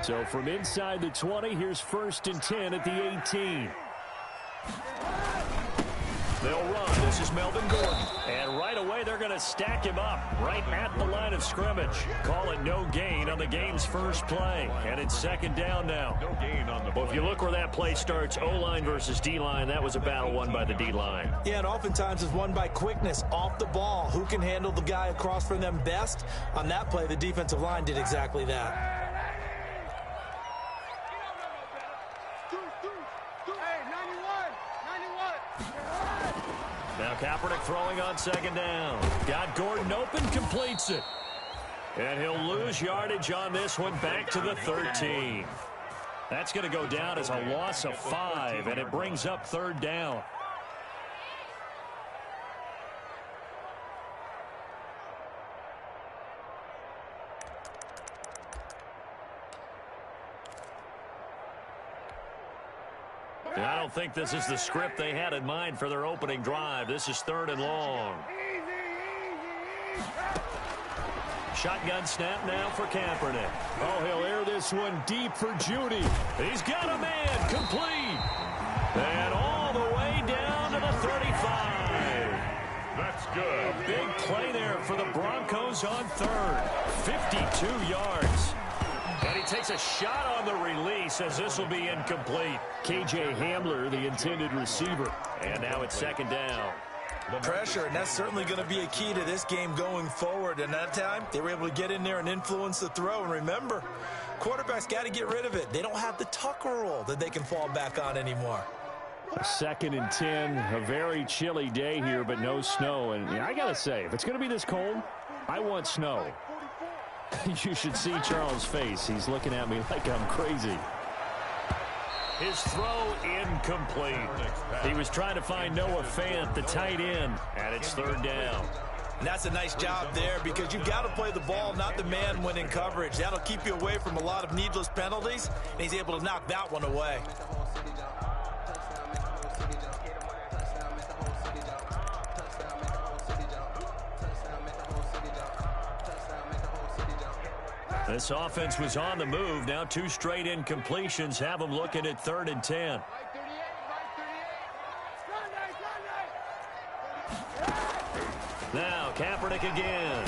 So from inside the 20, here's 1st and 10 at the 18. They'll run. This is Melvin Gordon. And right away, they're going to stack him up right at the line of scrimmage. Call it no gain on the game's first play. And it's 2nd down now. No gain on the play. Well, if you look where that play starts, O-line versus D-line, that was a battle won by the D-line. Yeah, and oftentimes it's won by quickness off the ball. Who can handle the guy across from them best? On that play, the defensive line did exactly that. Now Kaepernick throwing on 2nd down. Got Gordon open, completes it. And he'll lose yardage on this one back to the 13. That's going to go down as a loss of 5, and it brings up 3rd down. I don't think this is the script they had in mind for their opening drive. This is 3rd and long. Shotgun snap now for Kaepernick. Oh, he'll air this one deep for Judy. He's got a man, complete. And all the way down to the 35. That's good. Big play there for the Broncos on 3rd. 52 yards. And he takes a shot on the release as this will be incomplete. K.J. Hamler, the intended receiver. And now it's 2nd down. Pressure, and that's certainly going to be a key to this game going forward. And that time, they were able to get in there and influence the throw. And remember, quarterbacks got to get rid of it. They don't have the Tucker roll that they can fall back on anymore. 2nd and 10, a very chilly day here, but no snow. And I got to say, if it's going to be this cold, I want snow. You should see Charles' face. He's looking at me like I'm crazy. His throw incomplete. He was trying to find Noah Fant, the tight end, and it's 3rd down. And that's a nice job there because you've got to play the ball, not the man when in coverage. That'll keep you away from a lot of needless penalties, and he's able to knock that one away. This offense was on the move. Now 2 straight incompletions have them looking at 3rd and 10. Now Kaepernick again.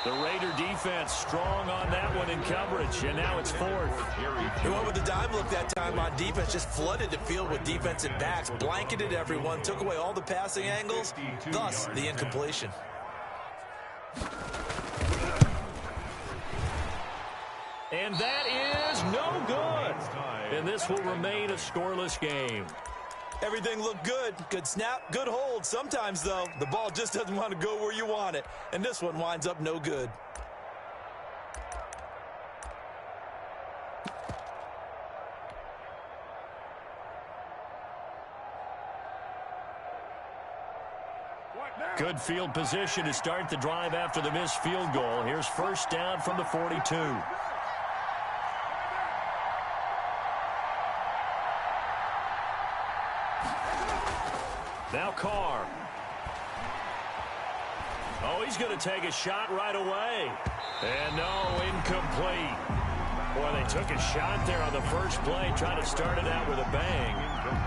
The Raider defense strong on that one in coverage, and now it's 4th. He went with the dime look that time on defense, just flooded the field with defensive backs, blanketed everyone, took away all the passing angles, thus the incompletion. And that is no good. And this will remain a scoreless game. Everything looked good. Good snap, good hold. Sometimes, though, the ball just doesn't want to go where you want it. And this one winds up no good. Good field position to start the drive after the missed field goal. Here's 1st down from the 42. Now Carr. Oh, he's going to take a shot right away. And no, incomplete. Boy, they took a shot there on the first play, trying to start it out with a bang.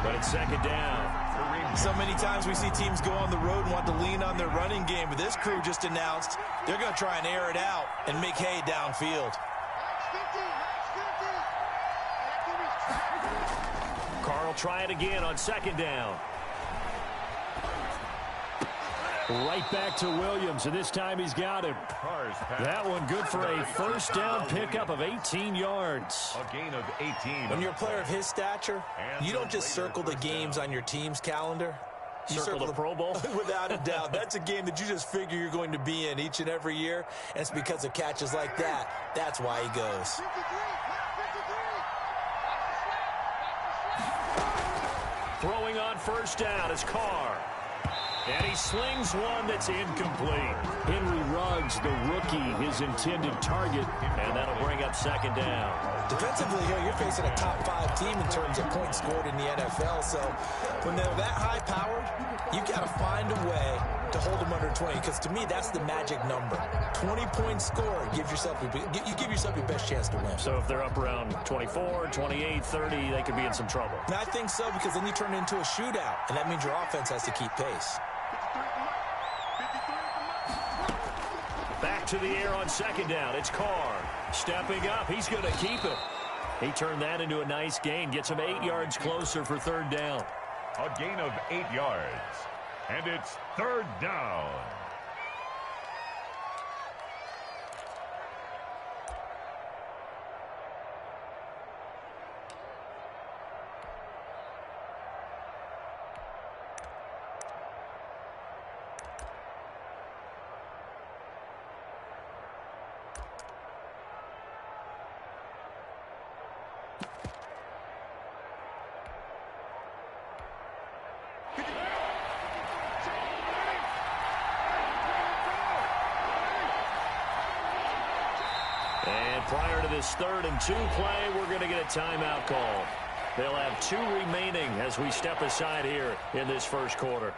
But it's 2nd down. So many times we see teams go on the road and want to lean on their running game, but this crew just announced they're going to try and air it out and make hay downfield. Carr will try it again on 2nd down. Right back to Williams, and this time he's got him. That one good for a 1st down pickup of 18 yards. A gain of 18. When you're a player of his stature, you don't just circle the games on your team's calendar. You circle the Pro Bowl? Without a doubt. That's a game that you just figure you're going to be in each and every year, and it's because of catches like that. That's why he goes. Throwing on 1st down is Carr. And he slings one that's incomplete. Henry Ruggs, the rookie, his intended target, and that'll bring up 2nd down. Defensively here, you're facing a top 5 team in terms of points scored in the NFL, so when they're that high-powered, you got to find a way to hold them under 20, because to me, that's the magic number. 20-point score gives yourself you give yourself your best chance to win. So if they're up around 24, 28, 30, they could be in some trouble. And I think so, because then you turn it into a shootout, and that means your offense has to keep pace. Back to the air on second down. It's Carr. Stepping up. He's going to keep it. He turned that into a nice gain. Gets him 8 yards closer for third down. A gain of 8 yards. And it's third down. And prior to this 3rd and 2 play, we're going to get a timeout call. They'll have 2 remaining as we step aside here in this first quarter.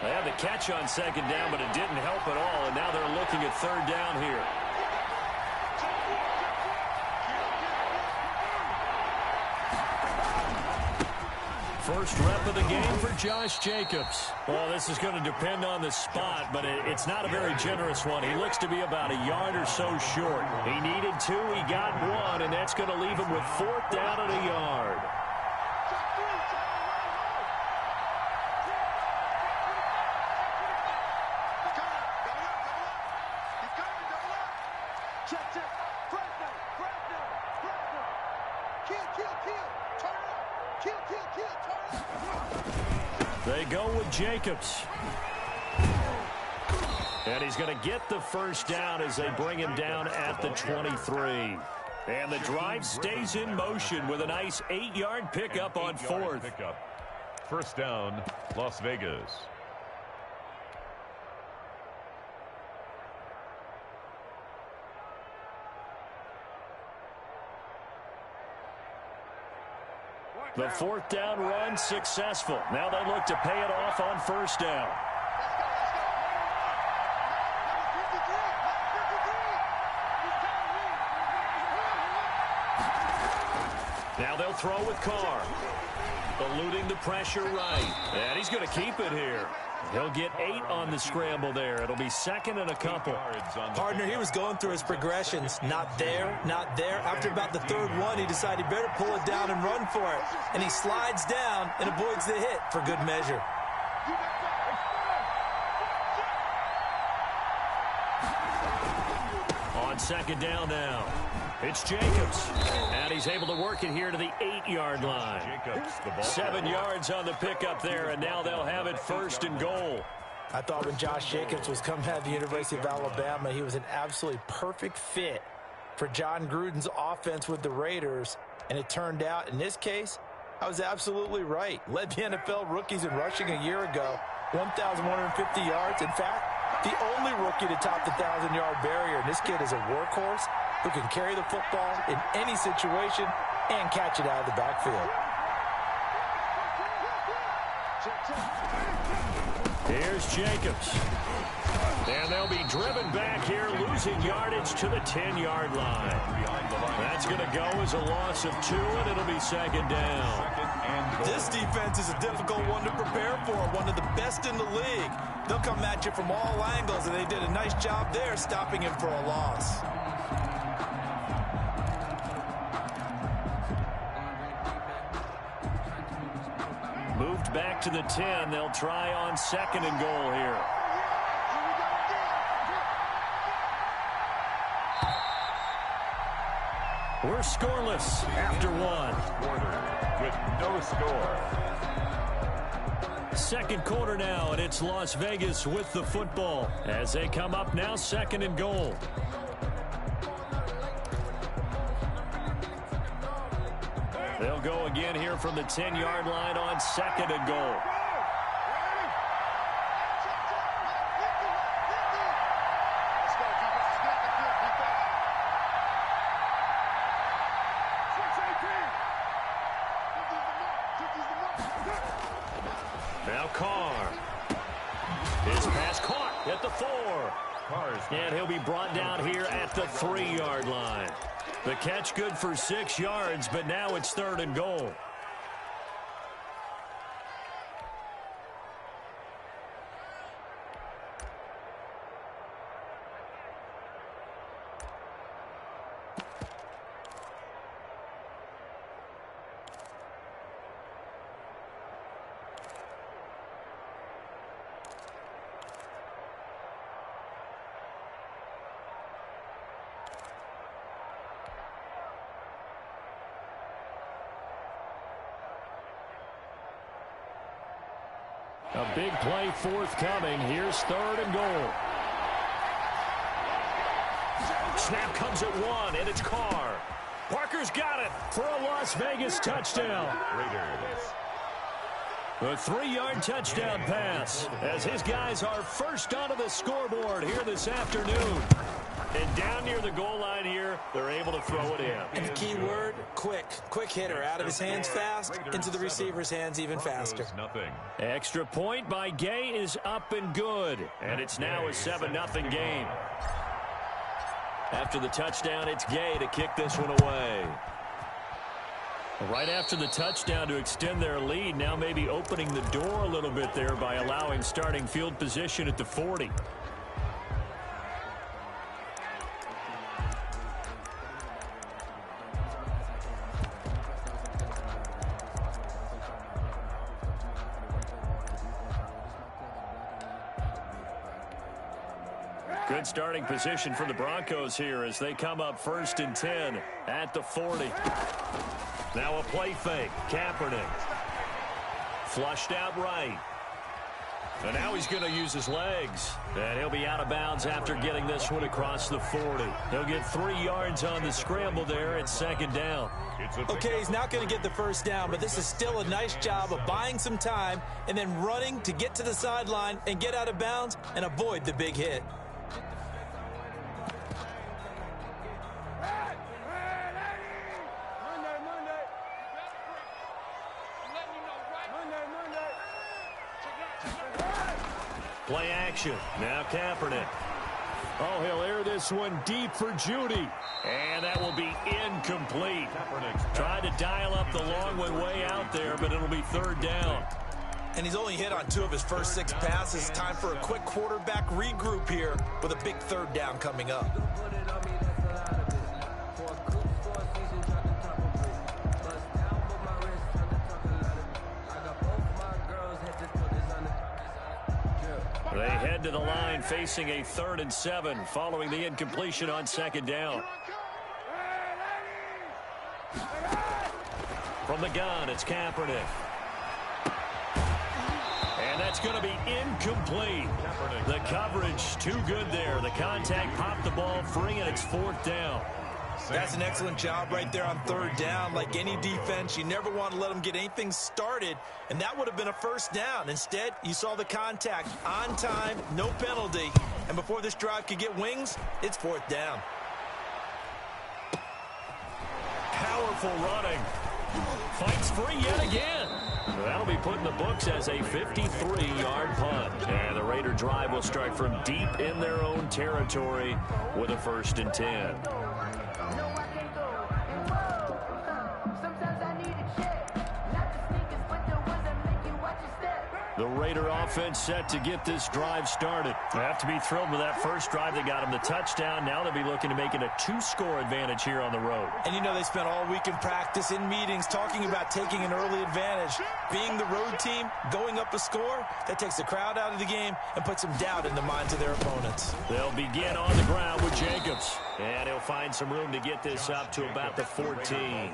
They had the catch on second down, but it didn't help at all, and now they're looking at third down here. First rep of the game for Josh Jacobs. Well, this is going to depend on the spot, but it's not a very generous one. He looks to be about a yard or so short. He needed 2, he got 1, and that's going to leave him with 4th down and a yard. They go with Jacobs. And he's going to get the first down as they bring him down at the 23. And the drive stays in motion with a nice 8-yard pickup on 4th. First down, Las Vegas. The 4th down run successful. Now they look to pay it off on first down. Now they'll throw with Carr. Eluding the pressure right. And he's going to keep it here. He'll get 8 on the scramble there. It'll be 2nd and a couple. Partner, he was going through his progressions. Not there, not there. After about the 3rd one, he decided he better pull it down and run for it. And he slides down and avoids the hit for good measure. On second down now. It's Jacobs. And he's able to work it here to the 8-yard line. 7 yards on the pickup there, and now they'll have it 1st and goal. I thought when Josh Jacobs was coming out of the University of Alabama, he was an absolutely perfect fit for John Gruden's offense with the Raiders. And it turned out, in this case, I was absolutely right. Led the NFL rookies in rushing a year ago. 1,150 yards. In fact, the only rookie to top the 1,000-yard barrier. And this kid is a workhorse who can carry the football in any situation and catch it out of the backfield. Here's Jacobs. And they'll be driven back here, losing yardage to the 10-yard line. That's going to go as a loss of 2, and it'll be 2nd down. This defense is a difficult one to prepare for, one of the best in the league. They'll come at you from all angles, and they did a nice job there stopping him for a loss. Moved back to the 10. They'll try on 2nd and goal here. We're scoreless after 1. Quarter with no score. Second quarter now, and it's Las Vegas with the football as they come up now, second and goal. They'll go again here from the 10-yard line on second and goal. Now Carr. His pass caught at the 4. And he'll be brought down here at the 3-yard line. The catch good for 6 yards, but now it's third and goal. A big play forthcoming. Here's third and goal. Snap comes at 1, and it's Carr. Parker's got it for a Las Vegas touchdown. Raiders. The 3-yard touchdown pass as his guys are first onto the scoreboard here this afternoon. And down near the goal line here, they're able to throw it in. And the key word, quick. Quick hitter. Out of his hands fast, into the receiver's hands even faster. Extra point by Gay is up and good. And it's now a 7-0 game. After the touchdown, it's Gay to kick this one away. Right after the touchdown to extend their lead, now maybe opening the door a little bit there by allowing starting field position at the 40. Good starting position for the Broncos here as they come up first and 10 at the 40. Now a play fake. Kaepernick. Flushed out right. And now he's going to use his legs. And he'll be out of bounds after getting this one across the 40. He'll get 3 yards on the scramble there at second down. Okay, he's not going to get the first down, but this is still a nice job of buying some time and then running to get to the sideline and get out of bounds and avoid the big hit. Play action. Now Kaepernick. Oh, he'll air this one deep for Judy. And that will be incomplete. Trying to dial up the long one way out there, but it'll be third down. And he's only hit on 2 of his first 6 passes. Time for a quick quarterback regroup here with a big third down coming up. They head to the line facing a 3rd and 7 following the incompletion on second down. From the gun, it's Kaepernick. And that's going to be incomplete. The coverage too good there. The contact popped the ball free, and it's 4th down. That's an excellent job right there on third down. Like any defense, you never want to let them get anything started, and that would have been a first down. Instead, you saw the contact on time, no penalty, and before this drive could get wings, it's 4th down. Powerful running. Fights free yet again. That'll be put in the books as a 53-yard punt. And the Raider drive will start from deep in their own territory with a 1st and 10. The Raider offense set to get this drive started. They have to be thrilled with that first drive. They got them the touchdown. Now they'll be looking to make it a 2-score advantage here on the road. And you know they spent all week in practice, in meetings, talking about taking an early advantage. Being the road team, going up a score, that takes the crowd out of the game and puts some doubt in the minds of their opponents. They'll begin on the ground with Jacobs. And he'll find some room to get this up to about the 14.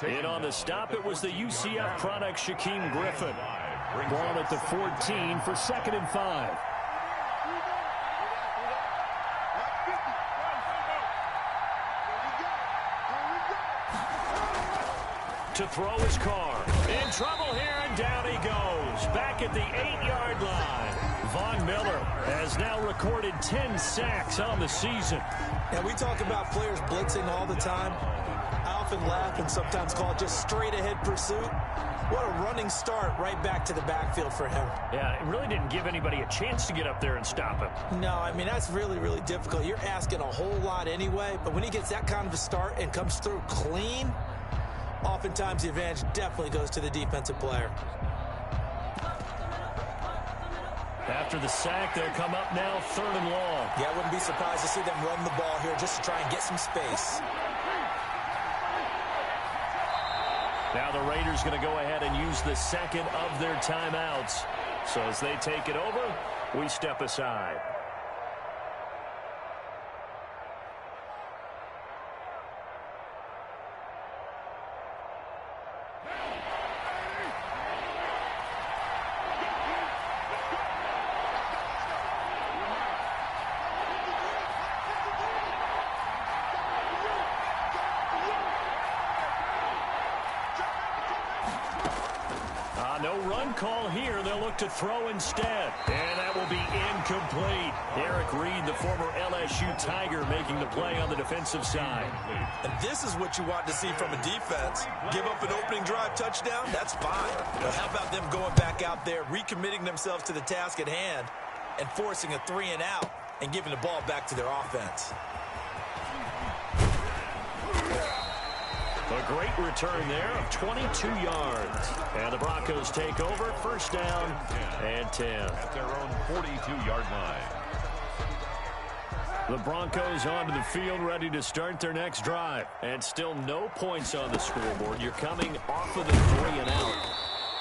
In on the stop, it was the UCF product, Shaquem Griffin. Ball at the 14 for 2nd and 5. To throw his car. In trouble here, and down he goes. Back at the 8-yard line. Von Miller has now recorded 10 sacks on the season. Now, we talk about players blitzing all the time. I often laugh and sometimes call it just straight-ahead pursuit. What a running start right back to the backfield for him. Yeah, it really didn't give anybody a chance to get up there and stop him. No, I mean, that's really, really difficult. You're asking a whole lot anyway, but when he gets that kind of a start and comes through clean, oftentimes the advantage definitely goes to the defensive player. After the sack, they'll come up now 3rd and long. Yeah, I wouldn't be surprised to see them run the ball here just to try and get some space. Now the Raiders going to go ahead and use the second of their timeouts. So as they take it over, we step aside. No run call here. They'll look to throw instead. And that will be incomplete. Eric Reed, the former LSU Tiger, making the play on the defensive side. And this is what you want to see from a defense. Give up an opening drive touchdown? That's fine. But how about them going back out there, recommitting themselves to the task at hand, and forcing a 3-and-out and giving the ball back to their offense? A great return there of 22 yards. And the Broncos take over, 1st down and 10. At their own 42-yard line. The Broncos onto the field, ready to start their next drive. And still no points on the scoreboard. You're coming off of the 3-and-out.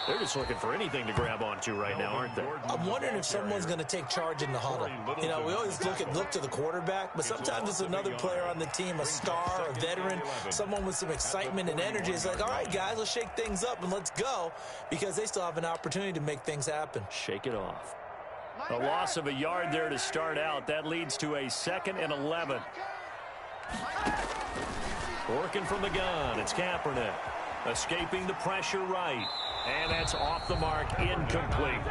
They're just looking for anything to grab onto right now, aren't they? I'm wondering if someone's going to take charge in the huddle. You know, we always look to the quarterback, but sometimes it's another player on the team, a star, a veteran, someone with some excitement and energy. It's like, all right, guys, let's shake things up and let's go, because they still have an opportunity to make things happen. Shake it off. A loss of a yard there to start out. That leads to a 2nd and 11. Working from the gun, it's Kaepernick. Escaping the pressure right. And that's off the mark, incomplete.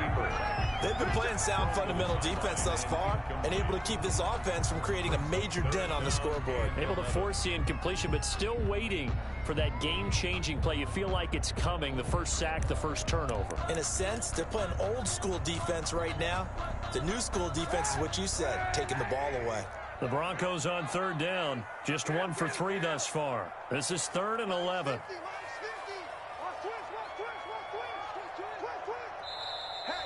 They've been playing sound fundamental defense thus far and able to keep this offense from creating a major dent on the scoreboard. Able to force the incompletion, but still waiting for that game-changing play. You feel like it's coming, the first sack, the first turnover. In a sense, they're playing old-school defense right now. The new-school defense is what you said, taking the ball away. The Broncos on 3rd down, just 1 for 3 thus far. This is 3rd and 11.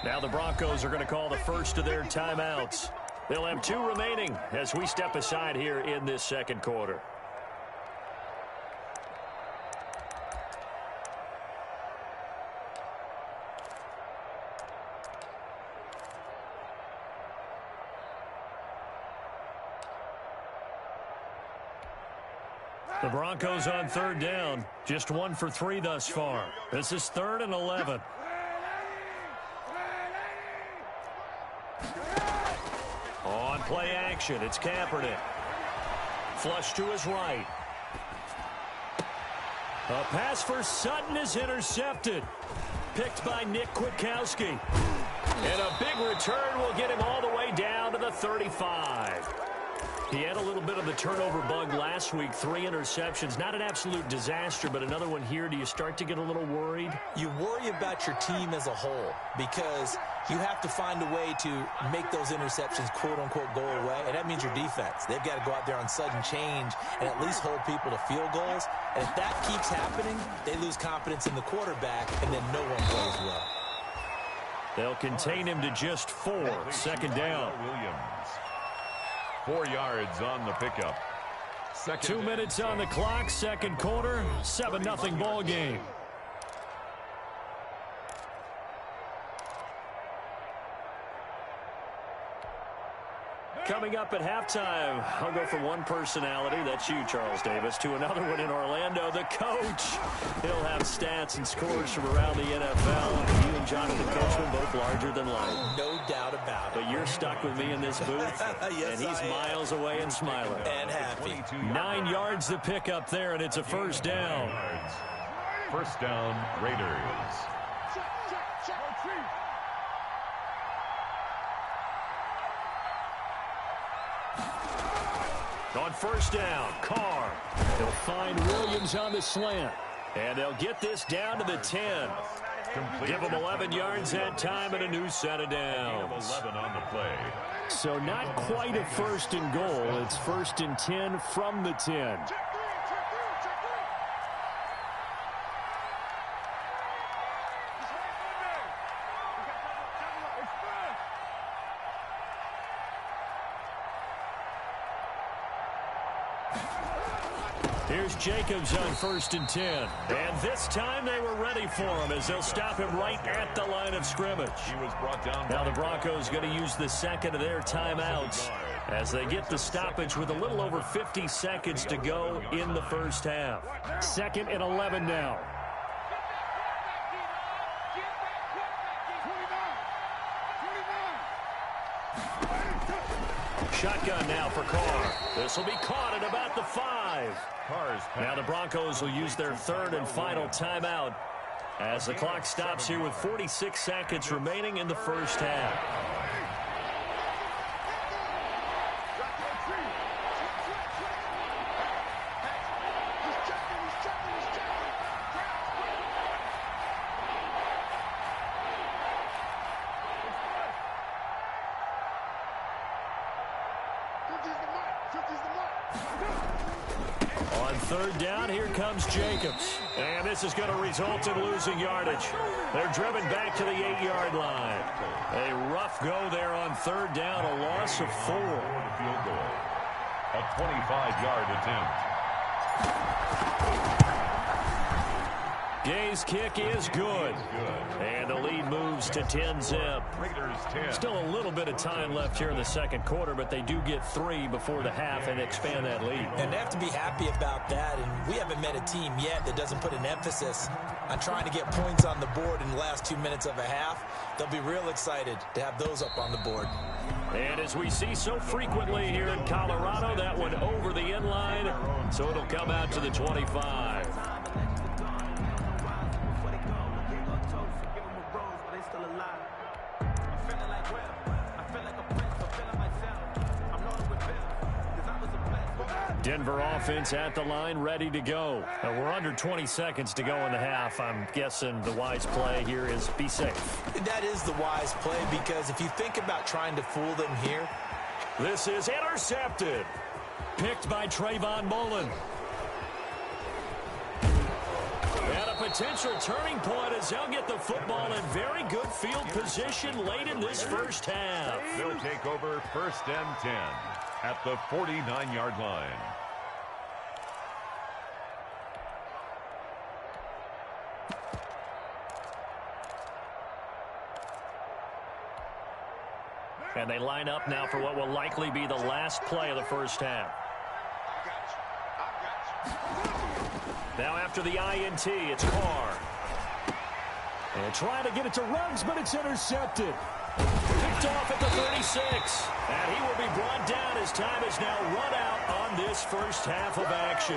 Now the Broncos are going to call the first of their timeouts. They'll have 2 remaining as we step aside here in this 2nd quarter. The Broncos on 3rd down, just 1 for 3 thus far. This is 3rd and 11. On play action, it's Kaepernick. Flush to his right. A pass for Sutton is intercepted. Picked by Nick Kwiatkowski. And a big return will get him all the way down to the 35. He had a little bit of the turnover bug last week, 3 interceptions. Not an absolute disaster, but another one here. Do you start to get a little worried? You worry about your team as a whole because you have to find a way to make those interceptions, quote-unquote, go away, and that means your defense. They've got to go out there on sudden change and at least hold people to field goals. And if that keeps happening, they lose confidence in the quarterback, and then no one plays well. They'll contain him to just 4. 2nd down. 4 yards on the pickup. 2 minutes on the clock, 2nd quarter, 7-0 ball game. Coming Coming up at halftime, I'll go from one personality, that's you, Charles Davis, to another one in Orlando, the coach. He'll have stats and scores from around the NFL. You and Jonathan Coachman both larger than life. No doubt about it. But you're stuck with me in this booth, yes, and he's miles away and smiling. And happy. 9 yards to pick up there, and it's a first down. First down, Raiders. On first down, Carr. He'll find Williams on the slant. And they'll get this down to the 10. Give them 11 yards that time and a new set of downs. 11 on the play. So not quite a first and goal. It's first and 10 from the 10. Here's Jacobs on first and 10. And this time they were ready for him as they'll stop him right at the line of scrimmage. He was brought down. Now the Broncos going to use the second of their timeouts as they get the stoppage with a little over 50 seconds to go in the first half. 2nd and 11 now. Shotgun now for Carr. This will be caught at about the 5. Now the Broncos will use their 3rd and final timeout as the clock stops here with 46 seconds remaining in the first half. On 3rd down, here comes Jacobs. And this is going to result in losing yardage. They're driven back to the 8-yard line. A rough go there on 3rd down, a loss of 4. Field goal. A 25-yard attempt. Gay's kick is good. And the lead moves to 10-zip. Raiders 10. Still a little bit of time left here in the second quarter, but they do get 3 before the half and expand that lead. And they have to be happy about that. And we haven't met a team yet that doesn't put an emphasis on trying to get points on the board in the last 2 minutes of a half. They'll be real excited to have those up on the board. And as we see so frequently here in Colorado, that one over the end line, so it'll come out to the 25. Denver offense at the line, ready to go. We're under 20 seconds to go in the half. I'm guessing the wise play here is be safe. That is the wise play, because if you think about trying to fool them here. This is intercepted. Picked by Trayvon Mullen. And a potential turning point as they'll get the football in very good field position late in this first half. They'll take over 1st and 10 at the 49-yard line. And they line up now for what will likely be the last play of the first half. Now after the INT, it's Carr. And trying to get it to Ruggs, but it's intercepted. Picked off at the 36. And he will be brought down as time is now run out on this first half of action.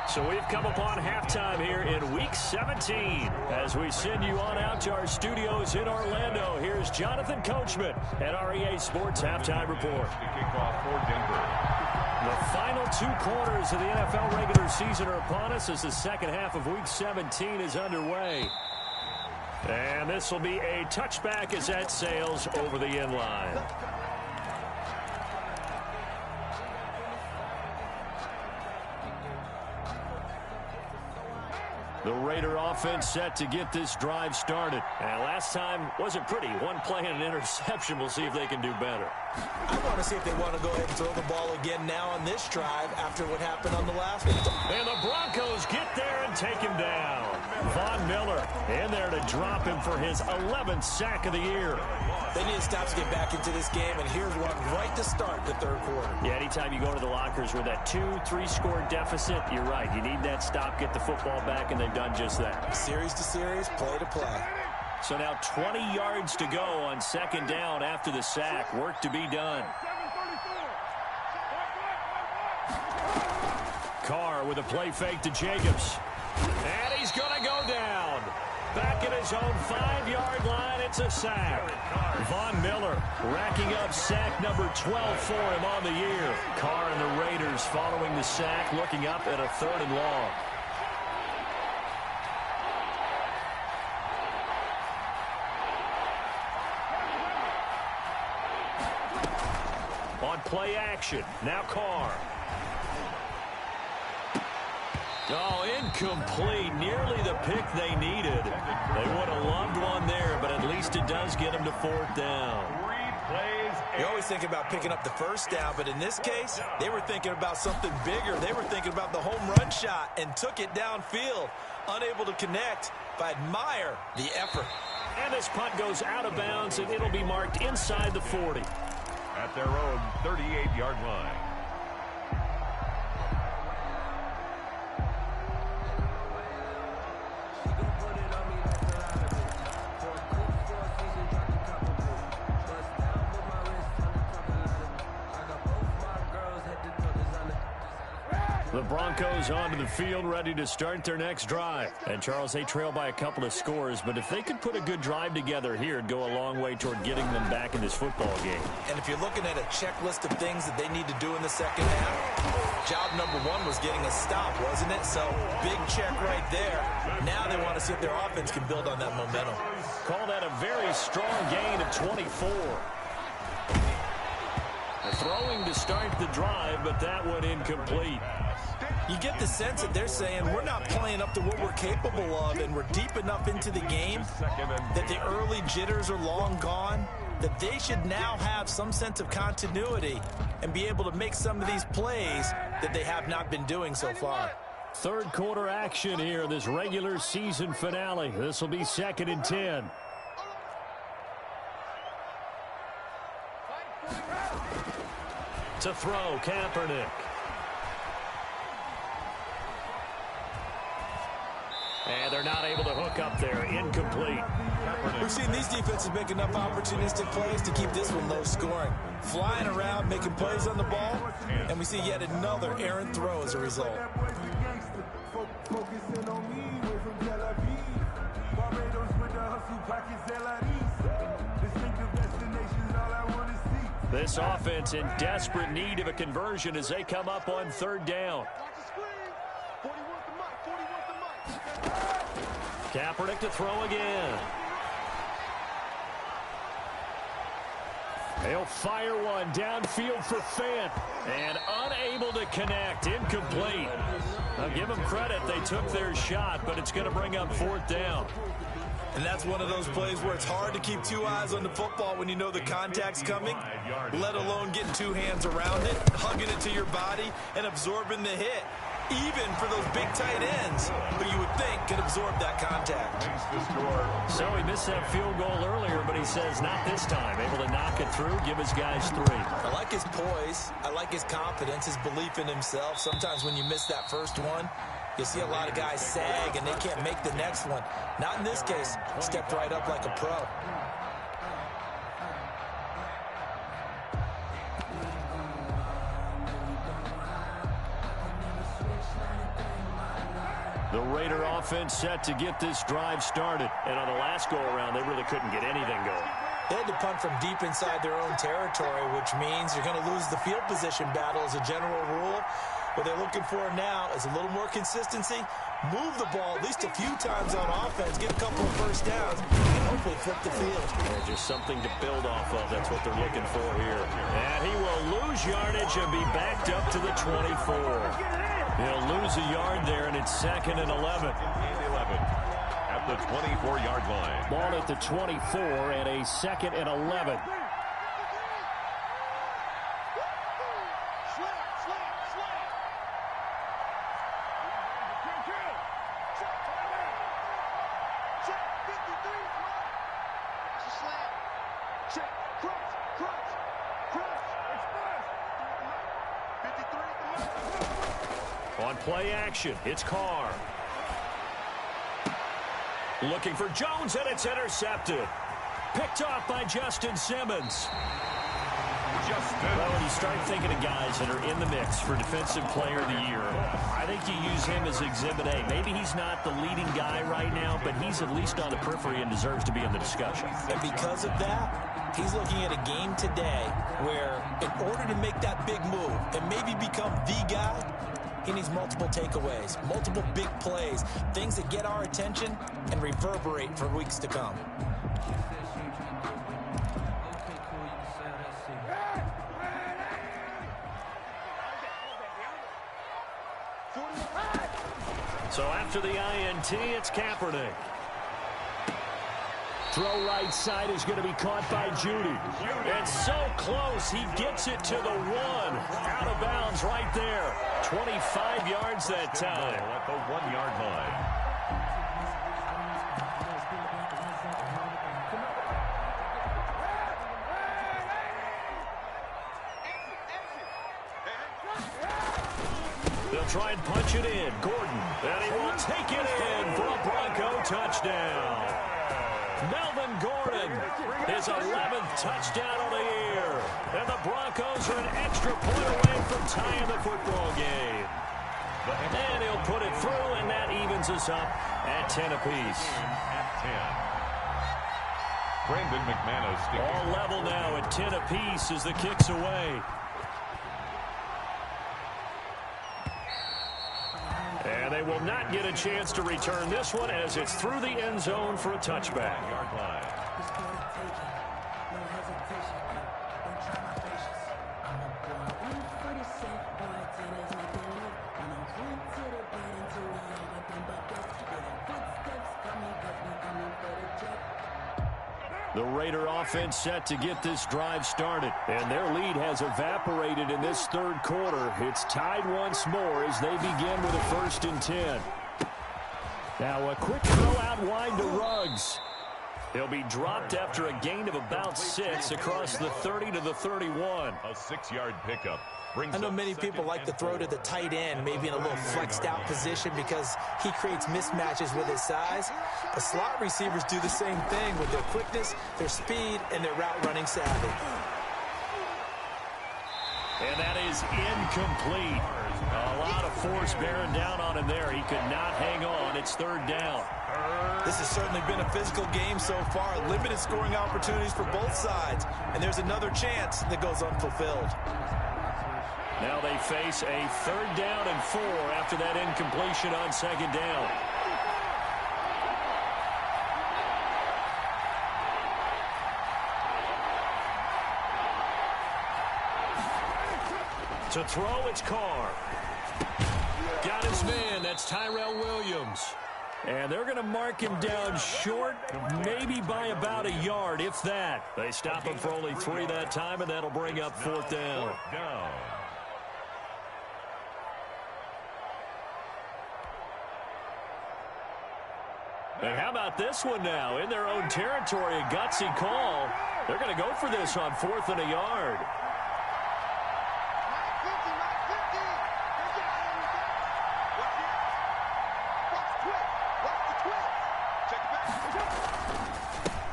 So we've come upon halftime here in Week 17. As we send you on out to our studios in Orlando, here's Jonathan Coachman at REA Sports Halftime Report. The kickoff for Denver. The final 2 quarters of the NFL regular season are upon us as the second half of Week 17 is underway. And this will be a touchback as that sails over the end line. The Raider offense set to get this drive started. And last time wasn't pretty. One play and an interception. We'll see if they can do better. I want to see if they want to go ahead and throw the ball again now on this drive after what happened on the last one. And the Broncos get there and take him down. Von Miller in there to drop him for his 11th sack of the year. They need to stop to get back into this game, and here's one right to start the third quarter. Yeah, anytime you go to the lockers with that 2-3 score deficit, you're right. You need that stop, get the football back, and they've done just that. Series to series, play to play. So now 20 yards to go on second down after the sack. Work to be done. Carr with a play fake to Jacobs. And he's going to go down. Back at his own 5-yard line, it's a sack. Von Miller racking up sack number 12 for him on the year. Carr and the Raiders following the sack, looking up at a 3rd and long. On play action, now Carr. Oh, incomplete. Nearly the pick they needed. They would have loved one there, but at least it does get them to 4th down. You always think about picking up the first down, but in this case, they were thinking about something bigger. They were thinking about the home run shot and took it downfield. Unable to connect, but admire the effort. And this punt goes out of bounds, and it'll be marked inside the 40. At their own 38-yard line. The Broncos onto the field, ready to start their next drive. And, Charles, they trail by a couple of scores, but if they could put a good drive together here, it'd go a long way toward getting them back in this football game. And if you're looking at a checklist of things that they need to do in the second half, job number 1 was getting a stop, wasn't it? So, big check right there. Now they want to see if their offense can build on that momentum. Call that a very strong gain of 24. They're throwing to start the drive, but that one incomplete. You get the sense that they're saying we're not playing up to what we're capable of, and we're deep enough into the game that the early jitters are long gone, that they should now have some sense of continuity and be able to make some of these plays that they have not been doing so far. Third quarter action here, this regular season finale. This will be 2nd and 10. To throw, Kaepernick. And they're not able to hook up there. Incomplete. We've seen these defenses make enough opportunistic plays to keep this one low scoring. Flying around, making plays on the ball, and we see yet another errant throw as a result. This offense in desperate need of a conversion as they come up on 3rd down. Kaepernick to throw again. They'll fire one downfield for Fant. And unable to connect. Incomplete. Now give them credit. They took their shot, but it's going to bring up 4th down. And that's one of those plays where it's hard to keep 2 eyes on the football when you know the contact's coming, let alone getting 2 hands around it, hugging it to your body, and absorbing the hit. Even for those big tight ends, who you would think could absorb that contact. So he missed that field goal earlier, but he says not this time. Able to knock it through, give his guys 3. I like his poise. I like his confidence, his belief in himself. Sometimes when you miss that first one, you see a lot of guys sag and they can't make the next one. Not in this case. Stepped right up like a pro. The Raider offense set to get this drive started. And on the last go-around, they really couldn't get anything going. They had to punt from deep inside their own territory, which means you're going to lose the field position battle as a general rule. What they're looking for now is a little more consistency, move the ball at least a few times on offense, get a couple of first downs, and hopefully flip the field. Yeah, just something to build off of. That's what they're looking for here. And he will lose yardage and be backed up to the 24. He'll lose a yard there, and it's 2nd and 11. At the 24-yard line. Ball at the 24 and a 2nd and 11. Check. On play action, it's Carr. Looking for Jones, and it's intercepted. Picked off by Justin Simmons. Well, when you start thinking of guys that are in the mix for Defensive Player of the Year, I think you use him as Exhibit A. Maybe he's not the leading guy right now, but he's at least on the periphery and deserves to be in the discussion. And because of that, he's looking at a game today where in order to make that big move and maybe become the guy, he needs multiple takeaways, multiple big plays, things that get our attention and reverberate for weeks to come. So after the INT, it's Kaepernick. Throw right side is going to be caught by Judy. And so close, he gets it to the one. Out of bounds right there. 25 yards that time. At the 1-yard line. They'll try and punch it in. Gordon, and he will take it in for a Bronco touchdown. Melvin Gordon, his 11th touchdown of the year. And the Broncos are an extra point away from tying the football game. And he'll put it through, and that evens us up at 10 apiece. At 10. Brandon McManus. All level now at 10 apiece as the kick's away. And they will not get a chance to return this one as it's through the end zone for a touchback. The Raider offense set to get this drive started. And their lead has evaporated in this third quarter. It's tied once more as they begin with a 1st and 10. Now a quick throw out wide to Ruggs. He'll be dropped after a gain of about 6 across the 30 to the 31. A 6-yard pickup. I know many people like to throw to the tight end, maybe in a little flexed out position because he creates mismatches with his size. But slot receivers do the same thing with their quickness, their speed, and their route running savvy. And that is incomplete. A lot of force bearing down on him there. He could not hang on. It's 3rd down. This has certainly been a physical game so far. Limited scoring opportunities for both sides. And there's another chance that goes unfulfilled. Now they face a 3rd down and 4 after that incompletion on 2nd down. To throw, it's Carr. Got his man. That's Tyrell Williams. And they're going to mark him down short, maybe by about a yard, if that. They stop him for only 3 that time, and that'll bring up 4th down. And how about this one now? In their own territory, a gutsy call. They're going to go for this on 4th and a yard.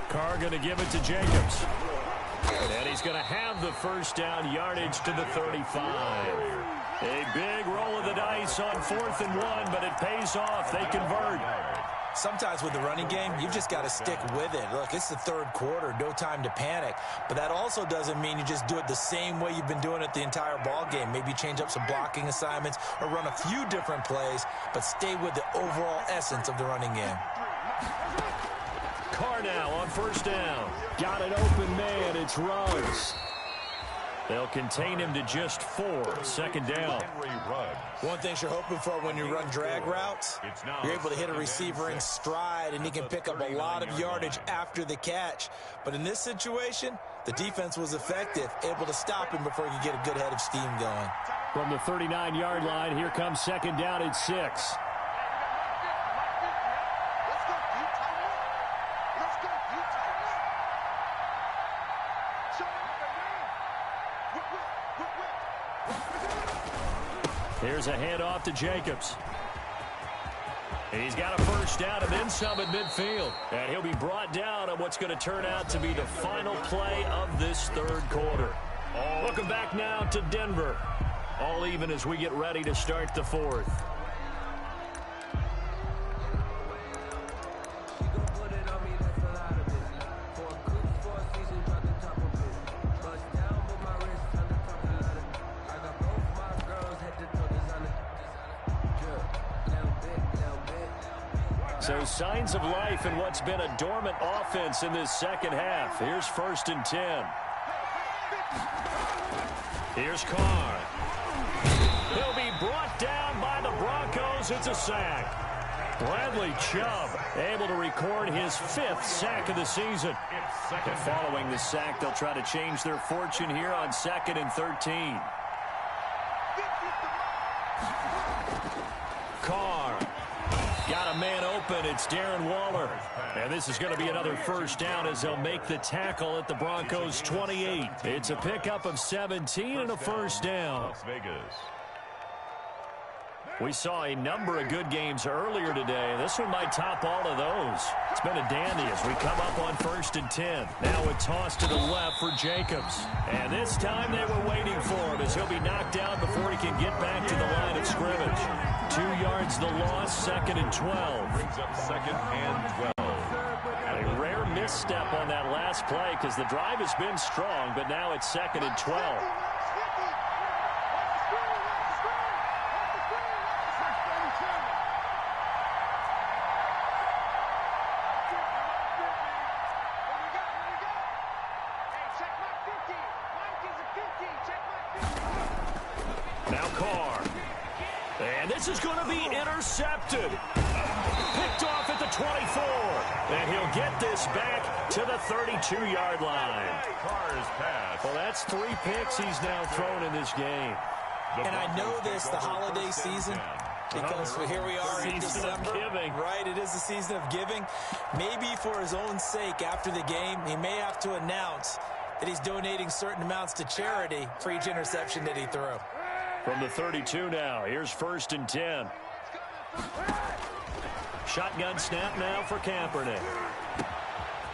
Carr going to give it to Jacobs. And he's going to have the 1st down, yardage to the 35. A big roll of the dice on 4th and 1, but it pays off. They convert. Sometimes with the running game, you've just got to stick with it. Look, it's the 3rd quarter, no time to panic. But that also doesn't mean you just do it the same way you've been doing it the entire ball game. Maybe change up some blocking assignments or run a few different plays, but stay with the overall essence of the running game. Carr now on 1st down. Got an open man. It's Ruggs. They'll contain him to just 4. 2nd down. One thing you're hoping for when you run drag routes, you're able to hit a receiver in stride, and he can pick up a lot of yardage after the catch. But in this situation, the defense was effective, able to stop him before he could get a good head of steam going. From the 39-yard line, here comes 2nd down at 6. Here's a handoff to Jacobs. He's got a first down and then some at midfield. And he'll be brought down on what's going to turn out to be the final play of this third quarter. Welcome back now to Denver. All even as we get ready to start the fourth. So signs of life in what's been a dormant offense in this second half. Here's 1st and 10. Here's Carr. He'll be brought down by the Broncos. It's a sack. Bradley Chubb able to record his 5th sack of the season. And following the sack, they'll try to change their fortune here on 2nd and 13. Carr. Got a man open. It's Darren Waller. And this is going to be another first down as they'll make the tackle at the Broncos' 28. It's a pickup of 17 and a first down. Las Vegas. We saw a number of good games earlier today. This one might top all of those. It's been a dandy as we come up on 1st and 10. Now a toss to the left for Jacobs. And this time they were waiting for him as he'll be knocked down before he can get back to the line of scrimmage. 2 yards the loss, 2nd and 12. Brings up 2nd and 12. A rare misstep on that last play because the drive has been strong, but now it's 2nd and 12. Now Carr. And this is going to be intercepted. Picked off at the 24. And he'll get this back to the 32-yard line. Carr's pass. Well, that's 3 picks he's now thrown in this game. And I know this, the holiday season, because here we are in December. Right, it is the season of giving. Maybe for his own sake after the game, he may have to announce that he's donating certain amounts to charity for each interception that he threw. From the 32 now, here's 1st and 10. Shotgun snap now for Kaepernick.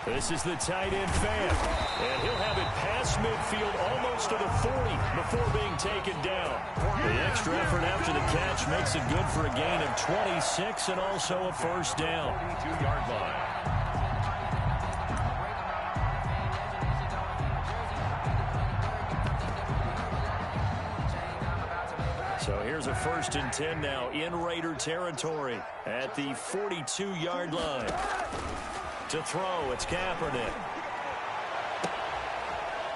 This is the tight end fan. And he'll have it past midfield almost to the 40 before being taken down. The extra effort after the catch makes it good for a gain of 26 and also a first down. 42-yard line. So here's a 1st and 10 now in Raider territory at the 42-yard line. To throw, it's Kaepernick.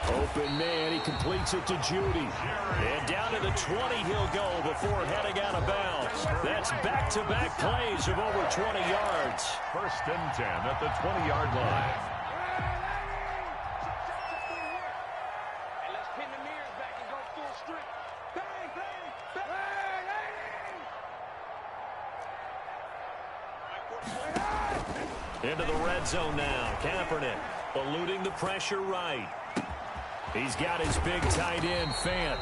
Open man, he completes it to Judy. And down to the 20 he'll go before heading out of bounds. That's back-to-back plays of over 20 yards. 1st and 10 at the 20-yard line. Into the red zone now. Kaepernick eluding the pressure right. He's got his big tight end, Fant.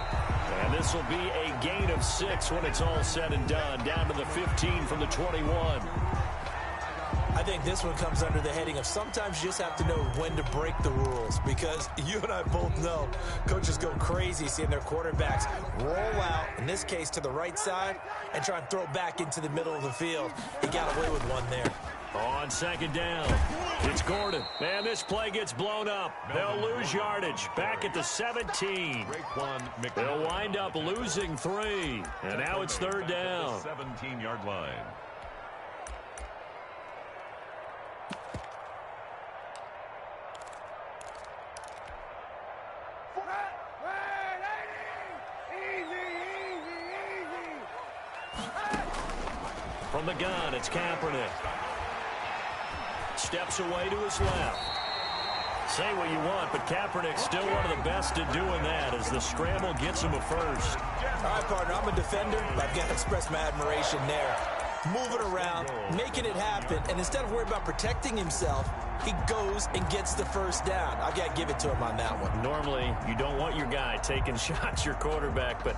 And this will be a gain of 6 when it's all said and done. Down to the 15 from the 21. I think this one comes under the heading of sometimes you just have to know when to break the rules, because you and I both know coaches go crazy seeing their quarterbacks roll out, in this case to the right side, and try and throw back into the middle of the field. He got away with one there. On 2nd down, it's Gordon. And this play gets blown up. They'll lose yardage. Back at the 17. They'll wind up losing 3. And now it's 3rd down. 17-yard line. From the gun, it's Kaepernick. Steps away to his left. Say what you want, but Kaepernick's still one of the best at doing that as the scramble gets him a first. All right, partner, I'm a defender, but I've got to express my admiration there. Moving around, making it happen, and instead of worrying about protecting himself, he goes and gets the first down. I've got to give it to him on that one. Normally, you don't want your guy taking shots, your quarterback, but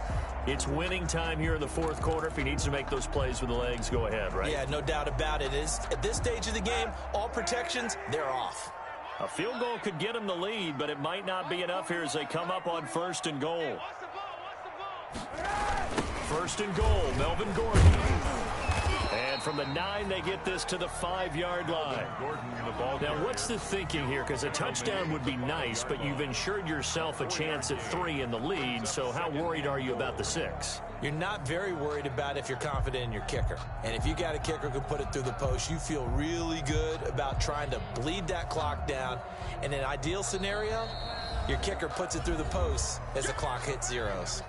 it's winning time here in the fourth quarter. If he needs to make those plays with the legs, go ahead, right? Yeah, no doubt about it. At this stage of the game, all protections, they're off. A field goal could get him the lead, but it might not be enough here as they come up on 1st and goal. 1st and goal, Melvin Gordon. And from the 9, they get this to the 5-yard line. Now, what's the thinking here? Because a touchdown would be nice, but you've ensured yourself a chance at 3 in the lead, so how worried are you about the 6? You're not very worried about if you're confident in your kicker. And if you got a kicker who can put it through the post, you feel really good about trying to bleed that clock down. In an ideal scenario, your kicker puts it through the post as the clock hits zeros.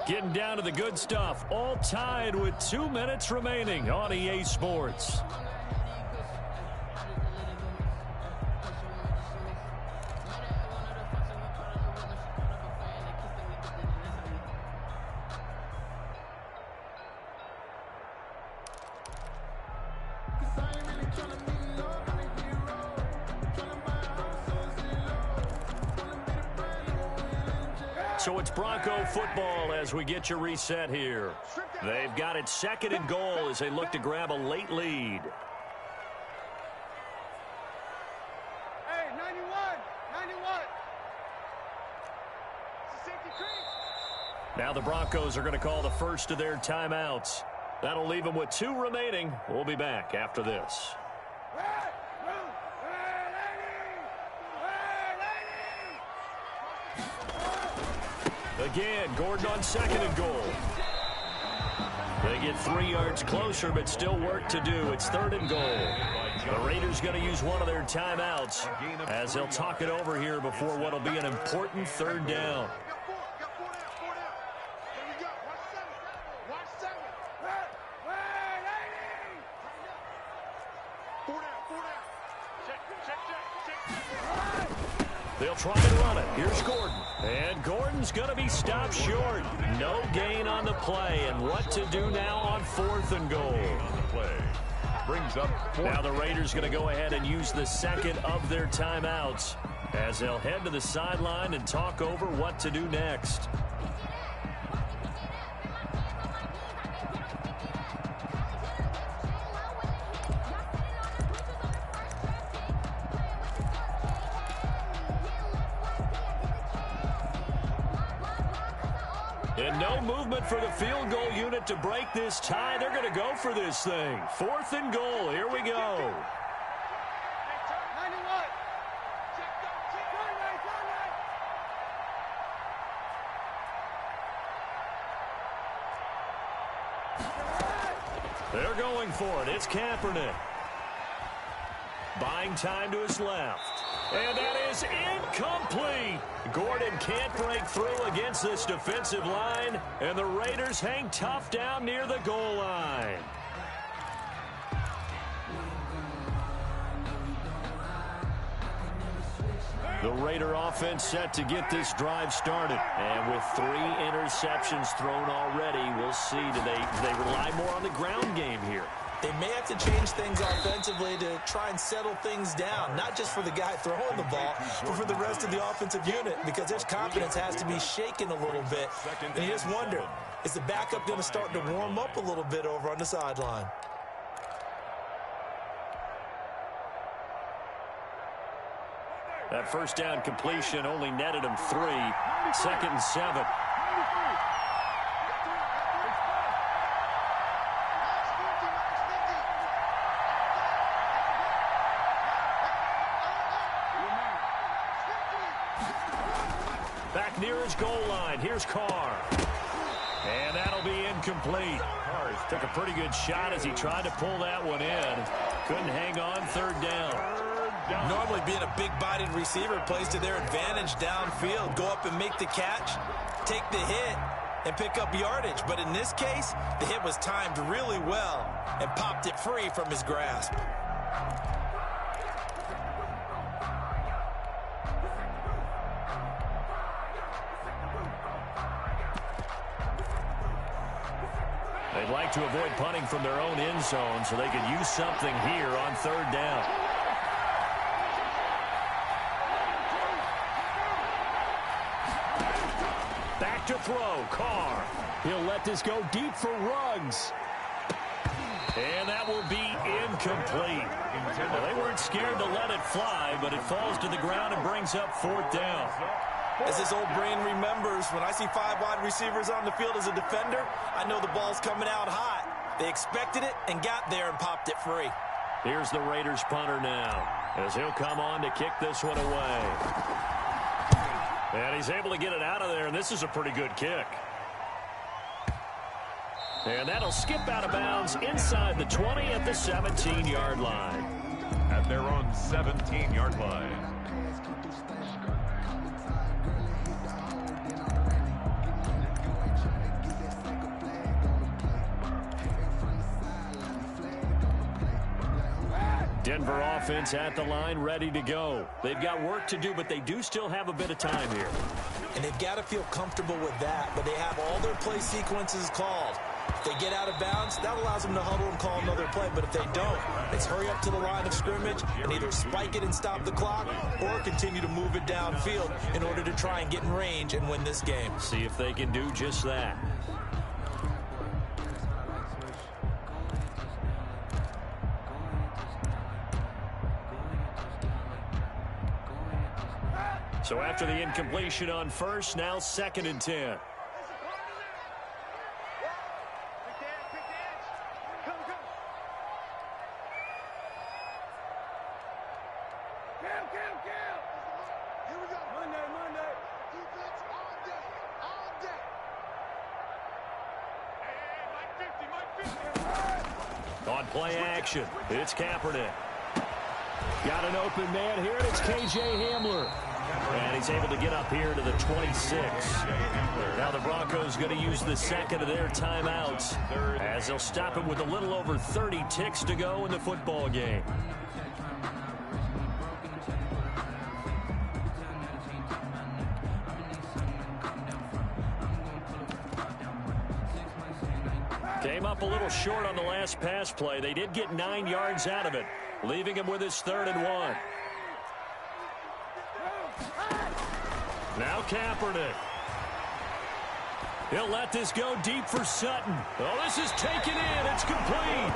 Getting down to the good stuff, all tied with 2 minutes remaining on EA Sports. So it's Bronco football as we get you reset here. They've got it 2nd and goal as they look to grab a late lead. Hey, 91. It's a safety creek. Now the Broncos are going to call the first of their timeouts. That'll leave them with 2 remaining. We'll be back after this. Again, Gordon on 2nd and goal. They get 3 yards closer, but still work to do. It's 3rd and goal. The Raiders going to use one of their timeouts as they'll talk it over here before what will be an important 3rd down. They'll try and run it. Here's Gordon. And Gordon's going to be stopped short. No gain on the play. And what to do now on 4th and goal. Brings up 4th. Now the Raiders going to go ahead and use the 2nd of their timeouts as they'll head to the sideline and talk over what to do next. And no movement for the field goal unit to break this tie. They're going to go for this thing. 4th and goal. Here we go. 91. They're going for it. It's Kaepernick. Buying time to his left. And that is incomplete. Gordon can't break through against this defensive line, and the Raiders hang tough down near the goal line. The Raider offense set to get this drive started. And with 3 interceptions thrown already, we'll see. Do they rely more on the ground game here? They may have to change things offensively to try and settle things down, not just for the guy throwing the ball, but for the rest of the offensive unit, because their confidence has to be shaken a little bit. And you just wonder, is the backup going to start to warm up a little bit over on the sideline? That first down completion only netted him 3. 2nd and 7. Back near his goal line. Here's Carr. And that'll be incomplete. Carr took a pretty good shot as he tried to pull that one in. Couldn't hang on. 3rd down. Normally being a big-bodied receiver plays to their advantage downfield. Go up and make the catch, take the hit, and pick up yardage. But in this case, the hit was timed really well and popped it free from his grasp. They'd like to avoid punting from their own end zone so they could use something here on 3rd down. to throw. Carr. He'll let this go deep for Ruggs. And that will be incomplete. Well, they weren't scared to let it fly, but it falls to the ground and brings up 4th down. As his old brain remembers, when I see 5 wide receivers on the field as a defender, I know the ball's coming out hot. They expected it and got there and popped it free. Here's the Raiders punter now, as he'll come on to kick this one away. And he's able to get it out of there, and this is a pretty good kick. And that'll skip out of bounds inside the 20 at the 17-yard line. At their own 17-yard line. Denver offense at the line, ready to go. They've got work to do, but they do still have a bit of time here. And they've got to feel comfortable with that, but they have all their play sequences called. If they get out of bounds, that allows them to huddle and call another play. But if they don't, it's hurry up to the line of scrimmage and either spike it and stop the clock or continue to move it downfield in order to try and get in range and win this game. See if they can do just that. So after the incompletion on first, now 2nd and 10. On play action, it's Kaepernick. Got an open man here, and it's K.J. Hamler. And he's able to get up here to the 26. Now the Broncos going to use the second of their timeouts as they'll stop it with a little over 30 ticks to go in the football game. Came up a little short on the last pass play. They did get 9 yards out of it, leaving him with his 3rd and 1. Now Kaepernick. He'll let this go deep for Sutton. Oh, this is taken in. It's complete.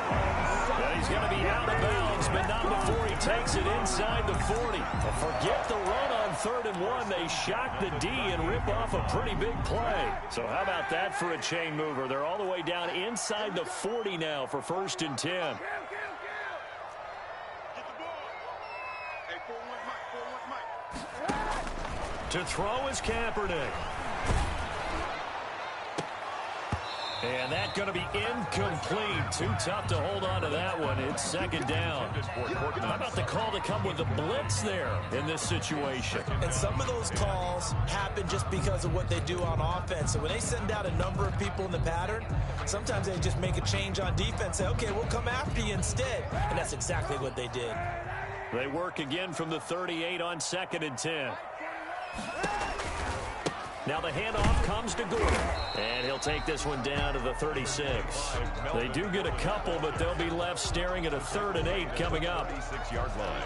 Well, he's going to be out of bounds, but not before he takes it inside the 40. Forget the run on 3rd and 1. They shock the D and rip off a pretty big play. So how about that for a chain mover? They're all the way down inside the 40 now for 1st and 10. To throw is Kaepernick. And that's going to be incomplete. Too tough to hold on to that one. It's 2nd down. How about the call to come with the blitz there in this situation? And some of those calls happen just because of what they do on offense. So when they send out a number of people in the pattern, sometimes they just make a change on defense. Say, okay, we'll come after you instead. And that's exactly what they did. They work again from the 38 on 2nd and 10. Now the handoff comes to Gordon, and he'll take this one down to the 36. They do get a couple, but they'll be left staring at a 3rd and 8 coming up. 36-yard line.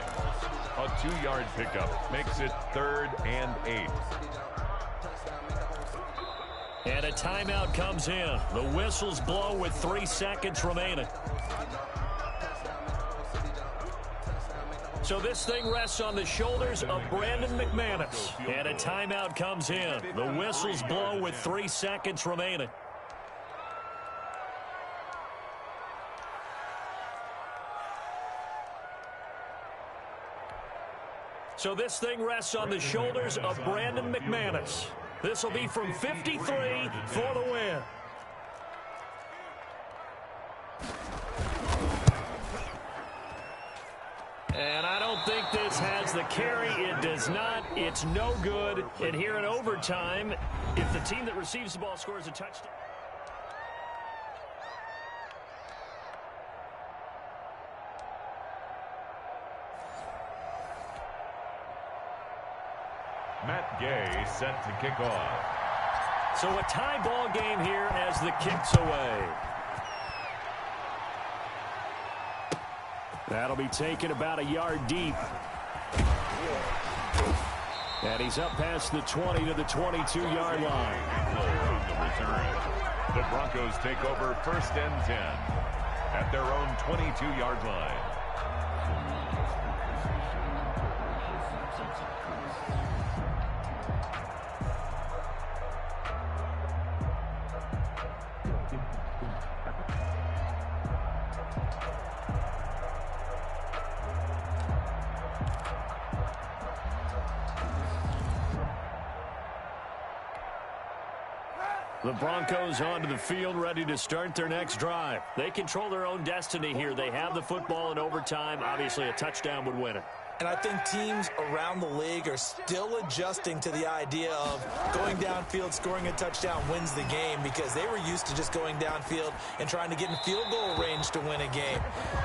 A 2-yard pickup makes it 3rd and 8. And a timeout comes in. The whistles blow with 3 seconds remaining. So this thing rests on the shoulders of Brandon McManus. And a timeout comes in. The whistles blow with 3 seconds remaining. So this thing rests on the shoulders of Brandon McManus. This will be from 53 for the win. And I don't think this has the carry. It does not. It's no good. And here in overtime, if the team that receives the ball scores a touchdown. Matt Gay set to kick off. So a tie ball game here as the kick's away. That'll be taken about a yard deep. And he's up past the 20 to the 22-yard line. return. The Broncos take over 1st and 10 at their own 22-yard line. The Broncos onto the field, ready to start their next drive. They control their own destiny here. They have the football in overtime. Obviously, a touchdown would win it. And I think teams around the league are still adjusting to the idea of going downfield, scoring a touchdown wins the game, because they were used to just going downfield and trying to get in field goal range to win a game.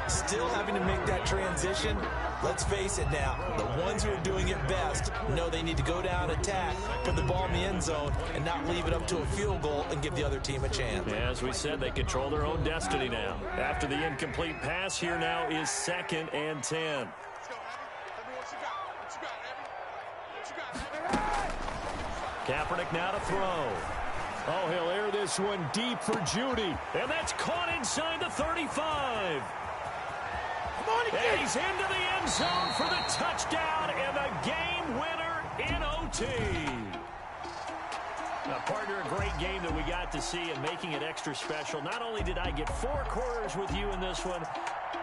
Still having to make that transition. Let's face it now, the ones who are doing it best know they need to go down, attack, put the ball in the end zone, and not leave it up to a field goal and give the other team a chance. As we said, they control their own destiny now. After the incomplete pass, here now is 2nd and 10. Kaepernick now to throw. Oh, he'll air this one deep for Judy. And that's caught inside the 35. And he's into the end zone for the touchdown and the game winner in OT. Now, partner, a great game that we got to see and making it extra special. Not only did I get 4 quarters with you in this one,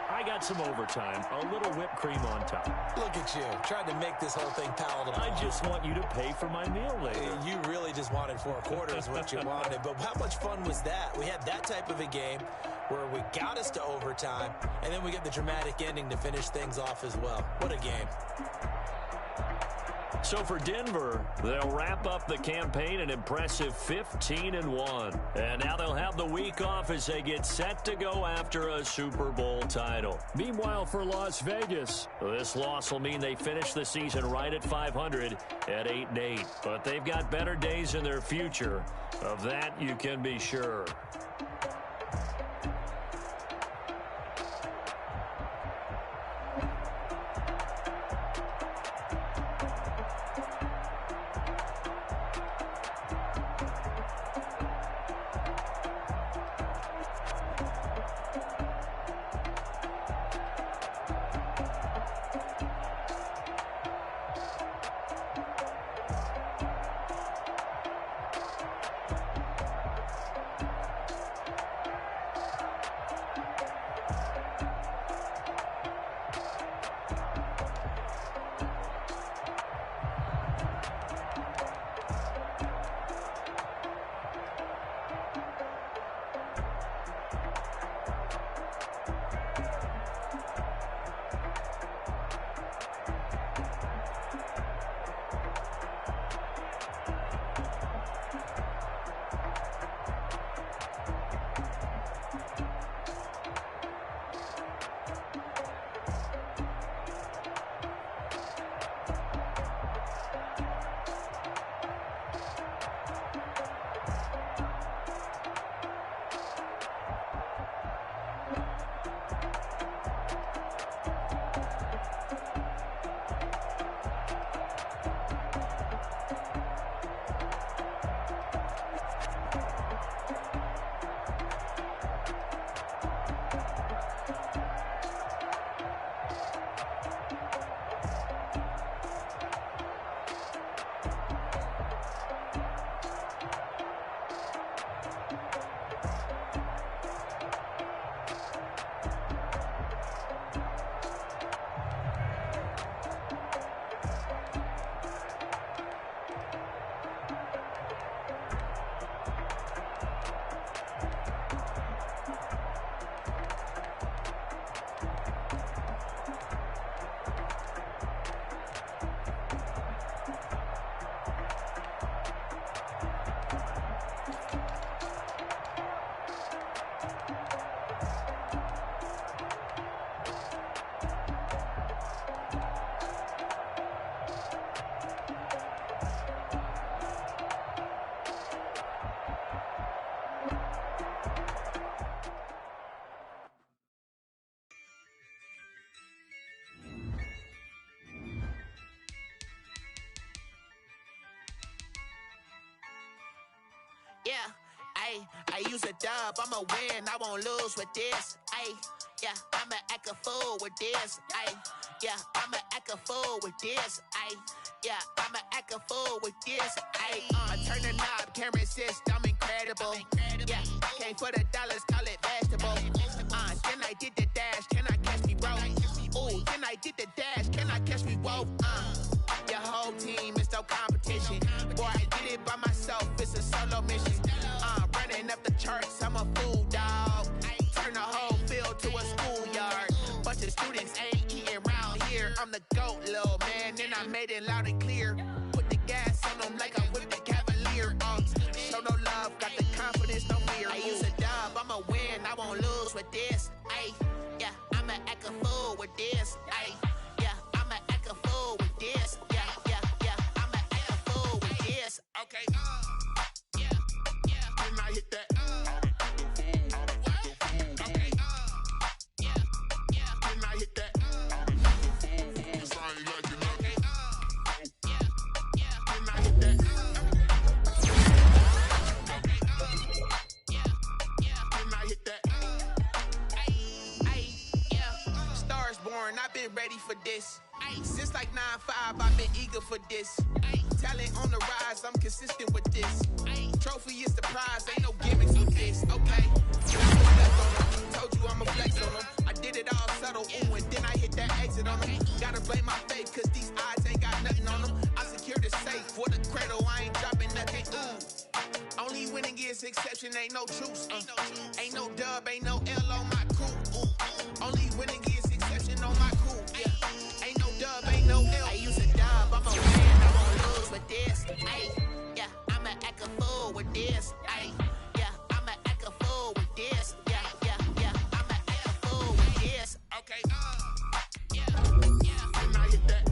I got some overtime, a little whipped cream on top. Look at you, trying to make this whole thing palatable. I just want you to pay for my meal later. You really just wanted 4 quarters, what you wanted. But how much fun was that? We had that type of a game where we got us to overtime, and then we get the dramatic ending to finish things off as well. What a game. So for Denver, they'll wrap up the campaign an impressive 15-1. And now they'll have the week off as they get set to go after a Super Bowl title. Meanwhile, for Las Vegas, this loss will mean they finish the season right at 500 at 8-8. But they've got better days in their future. Of that, you can be sure. Ayy, I use a dub, I'ma win, I won't lose with this. Ayy, yeah, I'ma act a fool with this. Ayy, yeah, I'ma act a fool with this. Ayy, yeah, I'ma act a fool with this. Ayy, I turn the knob, can't resist, I'm incredible. Yeah, came for the dollars, call it vegetable. Then I did the dash, can I catch me, bro? Ooh, then I did the dash, can I catch me, whoa? Your whole team is no competition. Boy, I did it by myself, it's a solo mission. Running up the charts, I'm a fool, dog. Turn the whole field to a schoolyard. Bunch of students ain't eating round here. I'm the GOAT, little man, and I made it loud and clear. Put the gas on them like I whipped the Cavalier. Show no love, got the confidence, no fear. I use a dub, I'ma win, I won't lose with this. Ayy, yeah, I'ma act a fool with this. Ayy, yeah, I'ma act a fool with this. Yeah, yeah, yeah, I'ma act a fool with this. Okay, yeah, yeah, then I hit that. Okay, yeah, yeah, then I hit that. Okay, yeah, yeah, then I hit that. I've been ready for this. Since like 9-5, I've been eager for this. Talent on the rise, I'm consistent with this. Trophy is the prize, ain't no gimmicks with this. Okay, told you I'ma flex on them. I did it all subtle, ooh, and then I hit that exit on them. Gotta blame my faith, cause these odds ain't got nothing on them. I secured the safe for the cradle, I ain't dropping nothing. Ooh, only winning is exception, ain't no truce. Ain't no dub, ain't no L on my crew. Ooh, only winning is exception on my crew. Yeah, ain't no dub, ain't no L. I use a dub, I'ma win, I won't lose with this. Ayy, yeah, I'ma act a fool with this. Ayy, yeah, I'ma act a fool with this. Yeah, yeah, yeah, I'ma act a fool with this. Okay, yeah, yeah, then I hit that.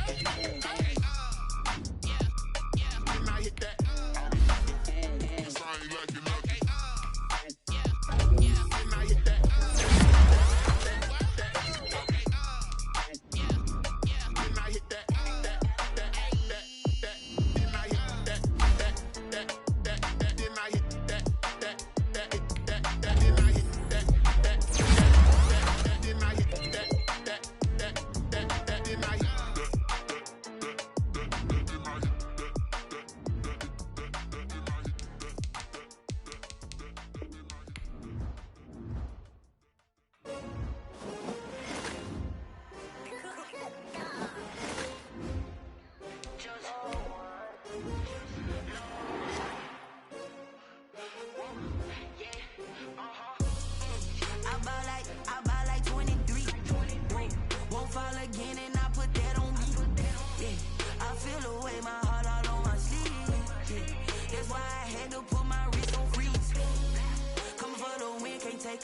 Okay, yeah, yeah, then I hit that.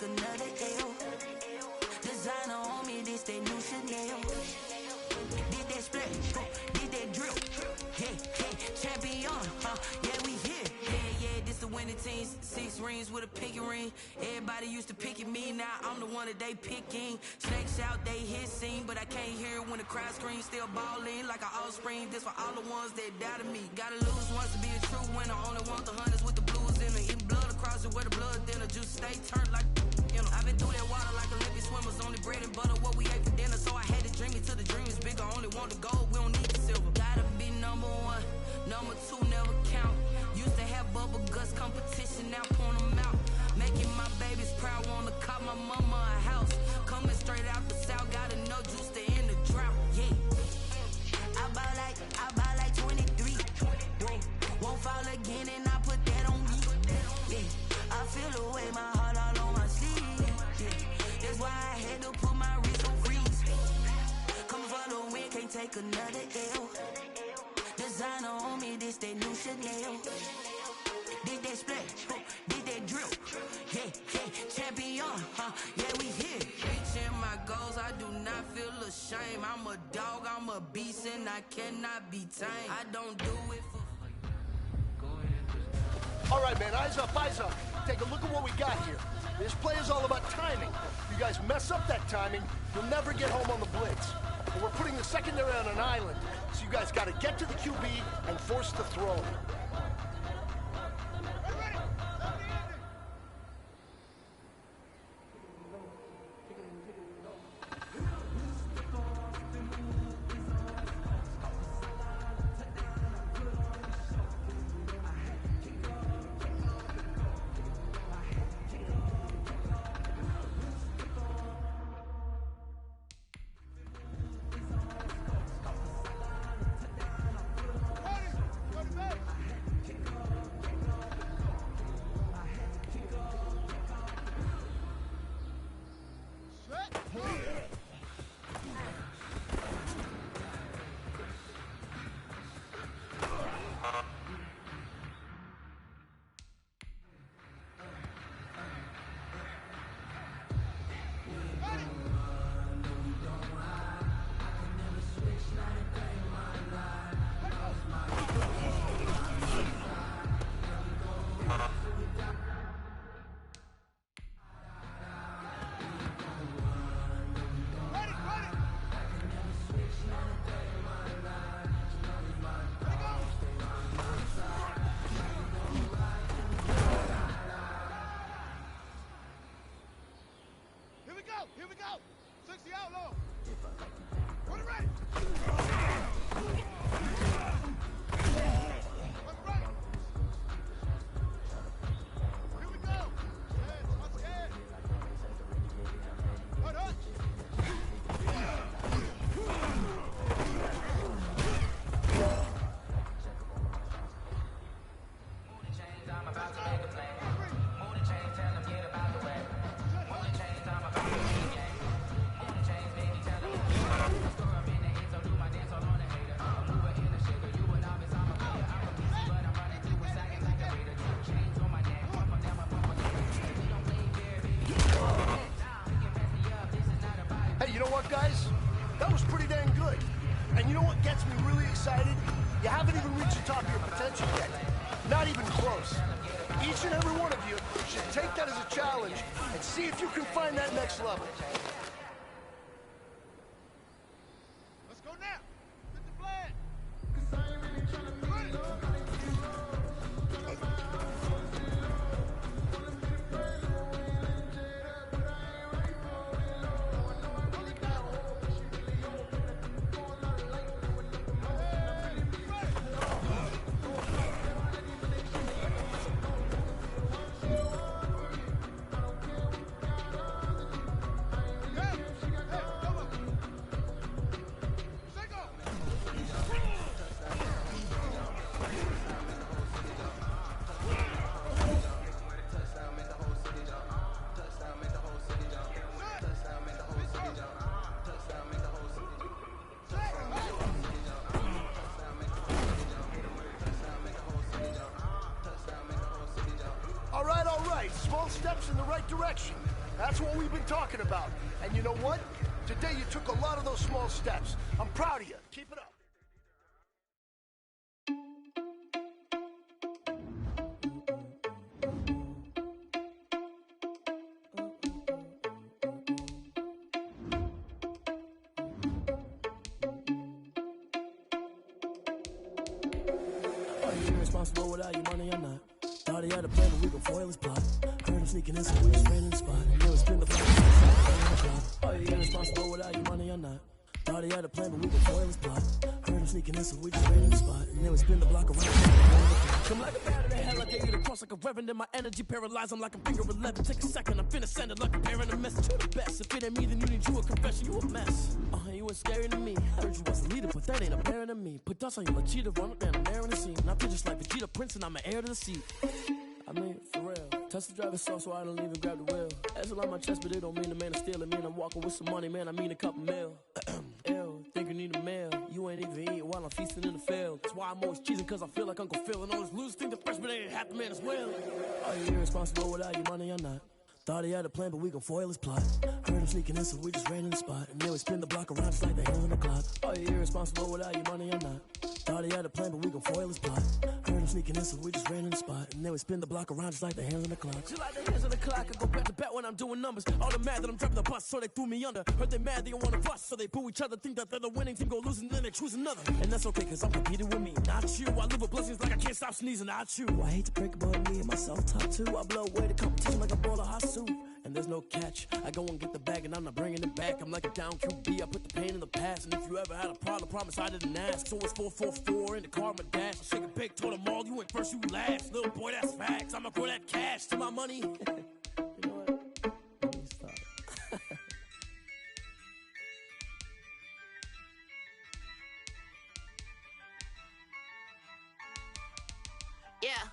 Another L. Designer on me, this that new Chanel. Did that split, did that drill. Yeah, champion, yeah, we here. Yeah, this the winning team. 6 rings with a pinky ring. Everybody used to pick at me, now I'm the one that they picking. Snakes out, they hit scene, but I can't hear it when the crowd screams. Still balling like an offspring. This for all the ones that doubted me. Gotta lose once to be a true winner. Only want the hunters with the blues in it. Eating blood across it where the blood dinner. Juice stay turned like, you know. I've been through that water like Olympic swimmers. Only bread and butter, what we ate for dinner. So I had to dream it till the dream is bigger. Only want the gold, we don't need the silver. Gotta be number 1, number 2 never count. Used to have bubble guts competition, now point them out. Making my babies proud, wanna cop my mama a house. Coming straight out the south, gotta know juice to end the drought. Yeah, I buy like 23. Won't fall again, and I put that on me. Yeah, I feel the way, my heart all on my sleeve. Yeah, that's why I had to put my wrist on freeze. Come for the win, can't take another L. Designer on me, this that new Chanel. Did that split, did that drill. Yeah, champion, yeah, we here. Reaching my goals, I do not feel ashamed. I'm a dog, I'm a beast, and I cannot be tamed. I don't do it for... All right, man, eyes up, eyes up. Take a look at what we got here. This play is all about timing. If you guys mess up that timing, you'll never get home on the blitz. And we're putting the secondary on an island, so you guys got to get to the QB and force the throw. go. 60 out low. Put it ready. Right. Here we go. I'm scared. Hut, hut. I'm about to make a play. Move the chains, tell them get about the way. Move the chains, I'm about to make a game. Move the chains, baby, tell them get about the way. Score up in the end, so do my dance all on the hater. I'm moving in the shaker, you a novice, I'm a player. I'm a PC, but I'm running through a second like a raider. Two chains on my neck, pump on them, I pump on them. We don't play fair, baby. You can mess me up, this is not about it. Hey, you know what, guys? That was pretty dang good. And you know what gets me really excited? You haven't even reached the top of your potential yet. Not even close. Each and every one of you should take that as a challenge and see if you can find that next level. Let's go now. Get the flag. All right. Small steps in the right direction. That's what we've been talking about. And you know what? Today you took a lot of those small steps. I'm proud of you. Keep it up. Are you irresponsible without your money or not? Thought he had a plan, but we gon' foil his plot. Heard him sneaking in, so we just ran in the spot. And it was spin the block. Are you irresponsible without your money or not? Thought he had a plan, but we gon' foil his plot. Heard him sneaking in, so we just ran in the spot. And it was spin the block around. Come like a bat of the hell, I gave you the cross like a reverend. And my energy paralyzed, I'm like a finger 11. Take a second, I'm finna send it like a parent, a message to the best. If it ain't me, then you need you a confession, you a mess. You was scary to me. Heard you was a leader, but that ain't apparent to me. Put dust on you, Cheetah, run up down the air in the scene. I feel just like Vegeta Prince, and I'm an heir to the seat. I mean, for real. Touch the driver's soft, so I don't even grab the wheel. That's on my chest, but it don't mean the man is stealing. Man, I'm walking with some money, man, I mean a couple mil. Ew, think you need a meal. You ain't even eating while I'm feasting in the field. That's why I'm always cheesing, cause I feel like Uncle Phil. And all those losers think the freshman ain't half the man as well. Are you irresponsible without your money or not? Thought he had a plan, but we gon' foil his plot. Heard him sneaking in, so we just ran in the spot. And then we spin the block around just like the hell in the clock. Are you irresponsible without your money or not? Thought he had a plan, but we gon' foil his plot. Heard him sneaking in, so we just ran in the spot. And then we spin the block around just like the hands on the clock. Just like the hands on the clock, I go back to back when I'm doing numbers. All the mad that I'm driving the bus, so they threw me under. Heard they mad, they don't wanna bust, so they boo each other. Think that they're the winning team, go losing, then they choose another. And that's okay, cause I'm competing with me, not you. I live with blessings like I can't stop sneezing, not you. I hate to break it, but me and myself top two. I blow away the competition like a bowl of hot soup. And there's no catch. I go and get the bag and I'm not bringing it back. I'm like a down QB, I put the pain in the past. And if you ever had a problem, promise I didn't ask. So it's 444 in the car, my dash. I shake a big, told them all, you went first, you last. Little boy, that's facts. I'ma throw that cash to my money. You know what? Let me stop. Yeah,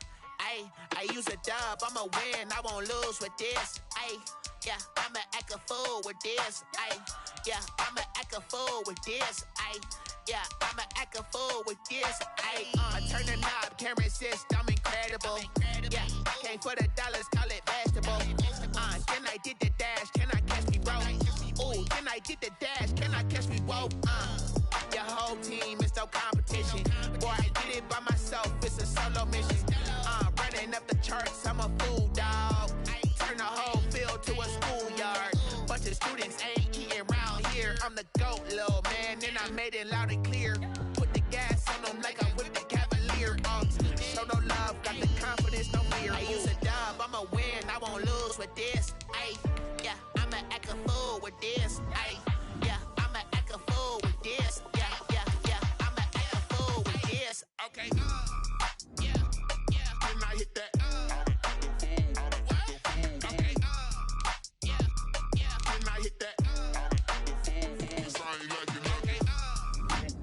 I use a dub, I'ma win, I won't lose with this. Yeah, I'ma act a fool with this. Yeah, I'ma act a fool with this. Yeah, I'ma act a fool with this. I turn the knob, can't resist, I'm incredible. Yeah, came for the dollars, call it vegetable. Then I did the dash, can I catch me, bro? Ooh, then I did the dash, can I catch me, whoa? Your whole team is no competition. Boy, I did it by myself, it's a solo mission. Running up the charts, I'm a fool, dog. Turn the whole field to a schoolyard. Bunch of students ain't eating round here. I'm the GOAT, little man, and I made it loud and clear. Put the gas on them like I'm with the Cavalier. Show no love, got the confidence, no fear. I use a dub, I'ma win, I won't lose with this. Yeah, I'ma I'ma act a fool with this. Ay, yeah, I'ma act a fool with this. Yeah, yeah, yeah, I'ma act a fool with this. Okay, yeah, yeah, then I hit that. Okay, yeah, yeah, then I hit that. Okay,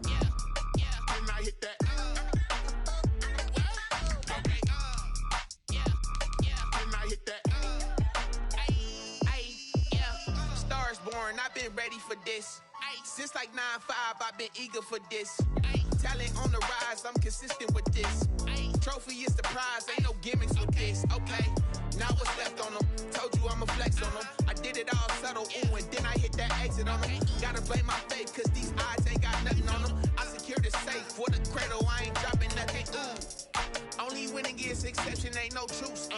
yeah, yeah, then I hit that. Okay, yeah, yeah, then I hit that. Ay, yeah, Stars born, I've been ready for this. Ay, since like 9-5, I've been eager for this. Ay, talent on the rise, I'm consistent with this. Ay, trophy is the prize, ain't no gimmicks with this. Okay, now what's left on them? Told you I'ma flex on them. I did it all subtle, ooh, and then I hit that exit on them. Gotta blame my faith, cause these odds ain't got nothing on them. I secured the safe for the cradle, I ain't dropping nothing, ooh. Only winning is exception, ain't no truce.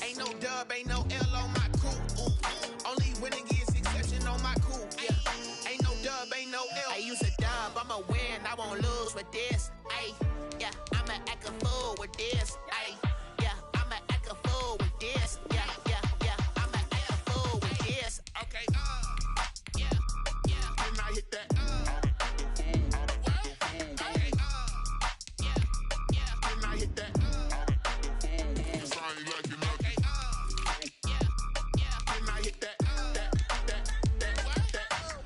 Ain't no dub, ain't no L on my crew, ooh. Only winning is exception on my crew, yeah. Ain't no dub, ain't no L. I use a dub, I'ma win, I won't lose with this. Ay, yeah, I'ma act a fool with this. Ay, yeah, I'ma act a fool with this. Yeah, yeah, yeah, I'ma act a fool with this. Okay, yeah, yeah, then I hit that. Okay, yeah, yeah, then I hit that. Okay, yeah, yeah, then I hit that.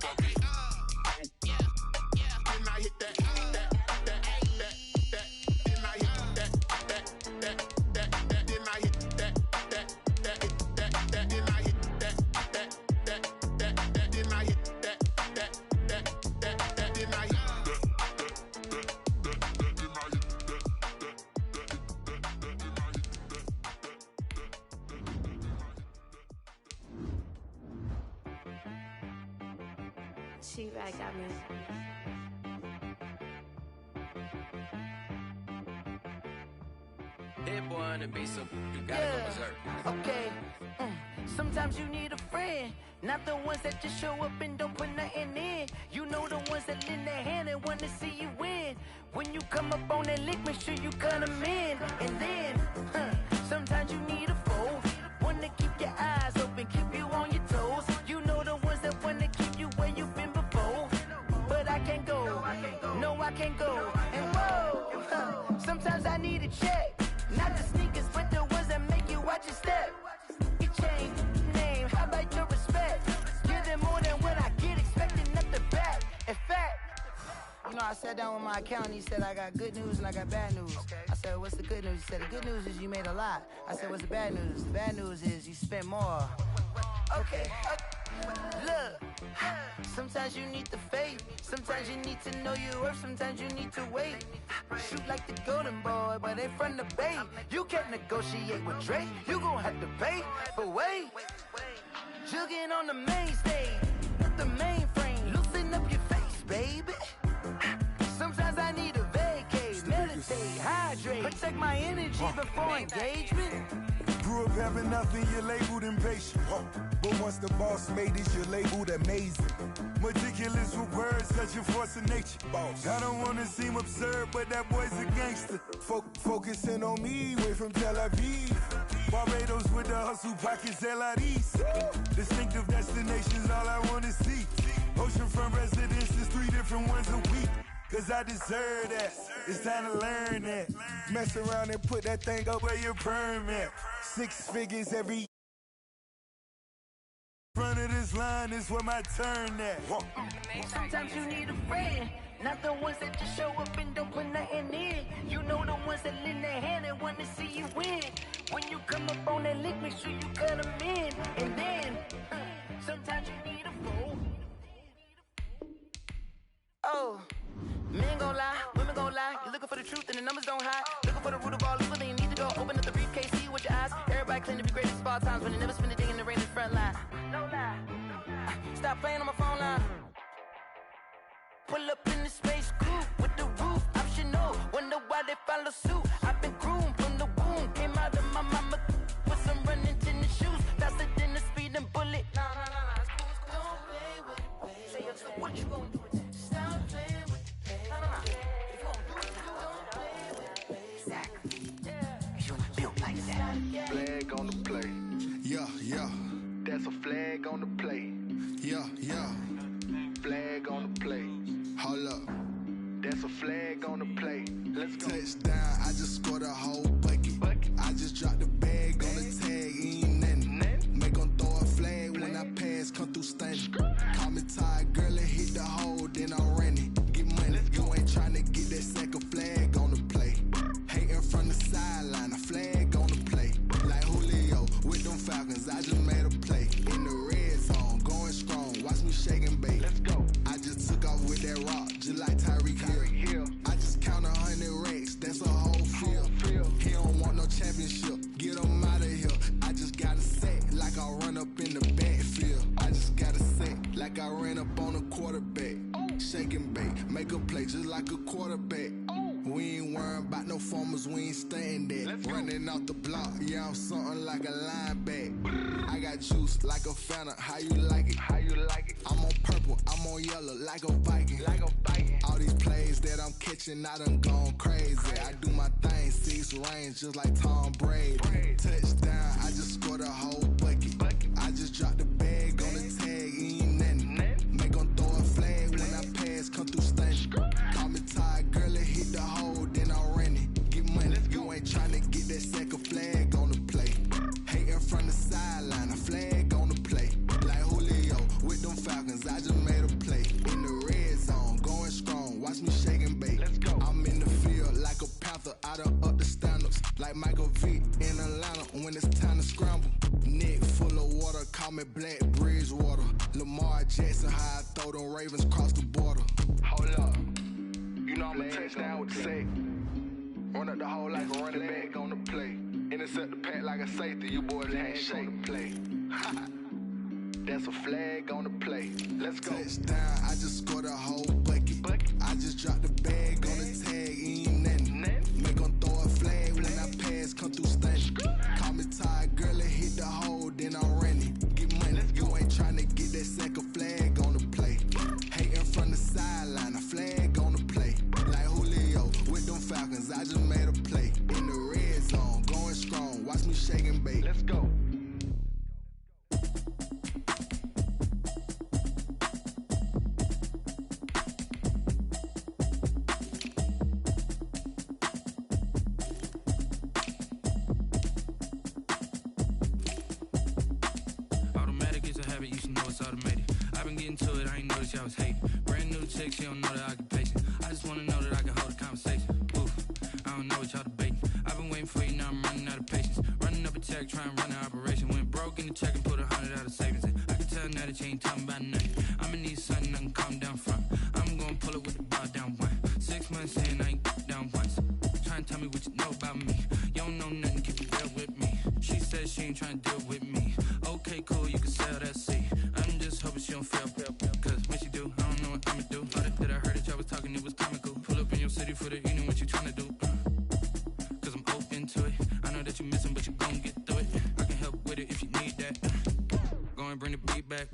Okay, yeah, yeah, then I hit that. She right got me. Hit boy on the beat, so you gotta go berserk. Okay. Sometimes you need a friend, not the ones that just show up and don't put nothing in. You know the ones that lend their hand and wanna see you win. When you come up on that lick, make sure you cut them in. And then, sometimes you need a foe, one to keep your eyes open, keep you on your toes. You know the ones that wanna keep you where you've been before. But I can't go, no I can't go. And whoa, sometimes I need a check. Not the sneakers, but the ones that make you watch your step. You change name, how about your respect? Give them more than what I get, expecting nothing back. In fact, you know, I sat down with my accountant, he said I got good news and I got bad news. I said, what's the good news? He said, the good news is you made a lot. I said, what's the bad news? The bad news is you spent more. Okay, look, sometimes you need the faith, sometimes you need to know your worth, sometimes you need to wait. Shoot like the golden boy, but ain't from the bay. You can't negotiate with Drake, you gon' have to pay. But wait, jugging on the main stage, with the mainframe, loosen up your face, baby. Sometimes I need a vacate, meditate, hydrate, protect my energy before engagement. Grew up having nothing, you're labeled impatient. But once the boss made it, you're labeled amazing. Meticulous with words, such a force of nature. Boss. I don't wanna seem absurd, but that boy's a gangster. Focusing on me, way from Tel Aviv. Barbados with the hustle pockets, LIDs. Distinctive destinations, all I wanna see. Oceanfront residences, 3 different ones a week. Cause I deserve that, it's time to learn that. Mess around and put that thing up where your permit. 6 figures every front of this line is where my turn at. Sometimes you need a friend, not the ones that just show up and don't put nothing in. You know the ones that lend their hand and wanna see you win. When you come up on that lick, make sure you cut them in. And then, sometimes you need a fool. Oh, men gon' lie, women gon' lie. You're looking for the truth and the numbers don't hide. Looking for the root of all evil, then you need to go open up the briefcase, see with your eyes. Everybody claim to be greatest of all times, but they never spend a day in the rain in the front line. No lie. Stop playing on my phone line. Pull up in the space coupe with the roof optional. Wonder why they follow suit. I've been groomed from the womb. Came out of my mama with some running tennis shoes. Faster than the speeding bullet. No. Don't play with it, baby. Say, so what you gonna do? Stop playing with it, baby. No. If you gonna do it, don't play with it, baby. Exactly. Yeah. You built like that. Flag on the play. Yeah. That's a flag on the play. Yeah. Flag on the plate. Hold up. That's a flag on the plate. Let's go. Touchdown, I just scored a whole bucket. I just dropped the bag on the tag, ain't nothing. Make 'em throw a flag when I pass, come through stunning. Call me tired, girl, and hit the hole, then I'm running. Get money, you ain't tryna get that second flag on the plate. Hating from the sideline, a flag on the plate. Like Julio with them Falcons, I just made a play. In the red zone, going strong, watch me shake and bake. Let's go. I just took off with that rock, just like Tyreek Hill. I just count 100 racks, that's a whole field. He don't want no championship, get him out of here. I just got a set, like I run up in the backfield. I just got a set, like I ran up on a quarterback. Shake and bake, make a play just like a quarterback. We ain't worrying about no formers, we ain't staying there. Running off the block, yeah, I'm something like a linebacker. I got juice like a Fanta, how you like it? I'm on purple, I'm on yellow, like a Viking. All these plays that I'm catching, I done gone crazy. I do my thing, 6 range, just like Tom Brady. Touchdown, I just scored a whole bucket. I just dropped the bag on the tag, ain't nothing. Make 'em throw a flag when I pass, come through stunning. Call me tired, girl, and hit the hole, then I'm running. Get money, you ain't tryna get that second flag on the plate. Hating from the sideline, a flag on the plate. Like Julio with them Falcons, I just made a play. In the red zone, going strong, watch me shake and bake. Let's go. I'm in the field like a Panther, I done up the standards. Like Michael Vick in Atlanta when it's time to scramble. Neck full of water, call me Black Bridgewater. Lamar Jackson, how I throw them Ravens cross the border. Hold up. You know I'm a touchdown with the sack. Run up the hole like a running back on the play. Intercept the pack like a safety, you boys can't shake the play. That's a flag on the play. Let's go. Touchdown, I just scored a whole bucket. I just dropped the bag on the tag, ain't nothing. Make 'em throw a flag when I pass, come through stunning. Call me tired, girl, and hit the hole, then I'm running. Get money, you ain't tryna get that second flag on the play. Hating from the sideline, a flag on the play. Like Julio with them Falcons, I just made a play. In the red zone, going strong, watch me shake and bake. Let's go. Automatic is a habit, you should know it's automated. I've been getting to it, I ain't noticed y'all was hating. Brand new chick, she don't know the occupation. I just wanna know that I can hold a conversation. Oof, I don't know what y'all debating. I've been waiting for you, now I'm running out of patience. Running up a check, trying to run an operation. Went broke in the check and put 100 out of savings in. I can tell now that you ain't talking about nothing. I'ma need something I can calm down from. I'm gonna pull it with the bar down one. 6 months in, I ain't down once. Trying to tell me what you know about me. You don't know nothing, keep it real with me. She said she ain't trying to deal with me. Okay, cool, you can sell that seat. I'm just hoping she don't fail. Cause when she do, I don't know what I'ma do. All that I heard that y'all was talking, it was comical. Pull up in your city for the evening, what you trying to do? Cause I'm open to it. I know that you missing, but you gon' get through it. I can help with it if you need that. Go and bring the beat back.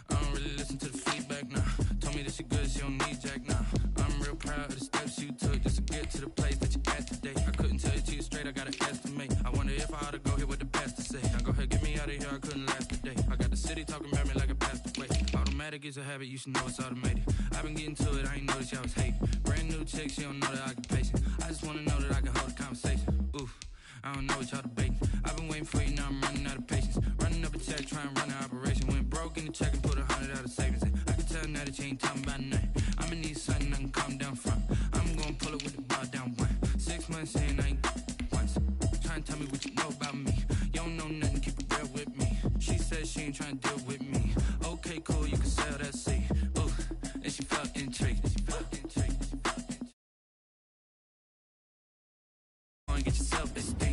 I don't really listen to the feedback, nah. Told me that she good, she don't need jack, nah. I'm real proud of the steps you took just to get to the place that you at today. I couldn't tell it to you straight, I gotta estimate. I wonder if I ought to go here with the best to say. Now go ahead, get me out of here, I couldn't last a day. I got the city talking about me like I passed away. Automatic is a habit, you should know it's automated. I've been getting to it, I ain't noticed y'all was hating. Brand new chick, she don't know the occupation. I just wanna know that I can hold a conversation. Oof, I don't know what y'all debating. I've been waiting for you, now I'm running out of patience. Running up a check, trying to run an operation. Went broke in the check and put 100 out of savings in. I can tell now that you ain't talking about nothing. I'ma need something I can calm down from. I'm gonna pull it with the bar down one. 6 months in, I ain't once. Trying to tell me what you know about me. You don't know nothing, keep it real with me. She said she ain't trying to deal with me. Okay, cool, you can sell that seat. Ooh, and she felt intrigued. Go and get yourself a stick.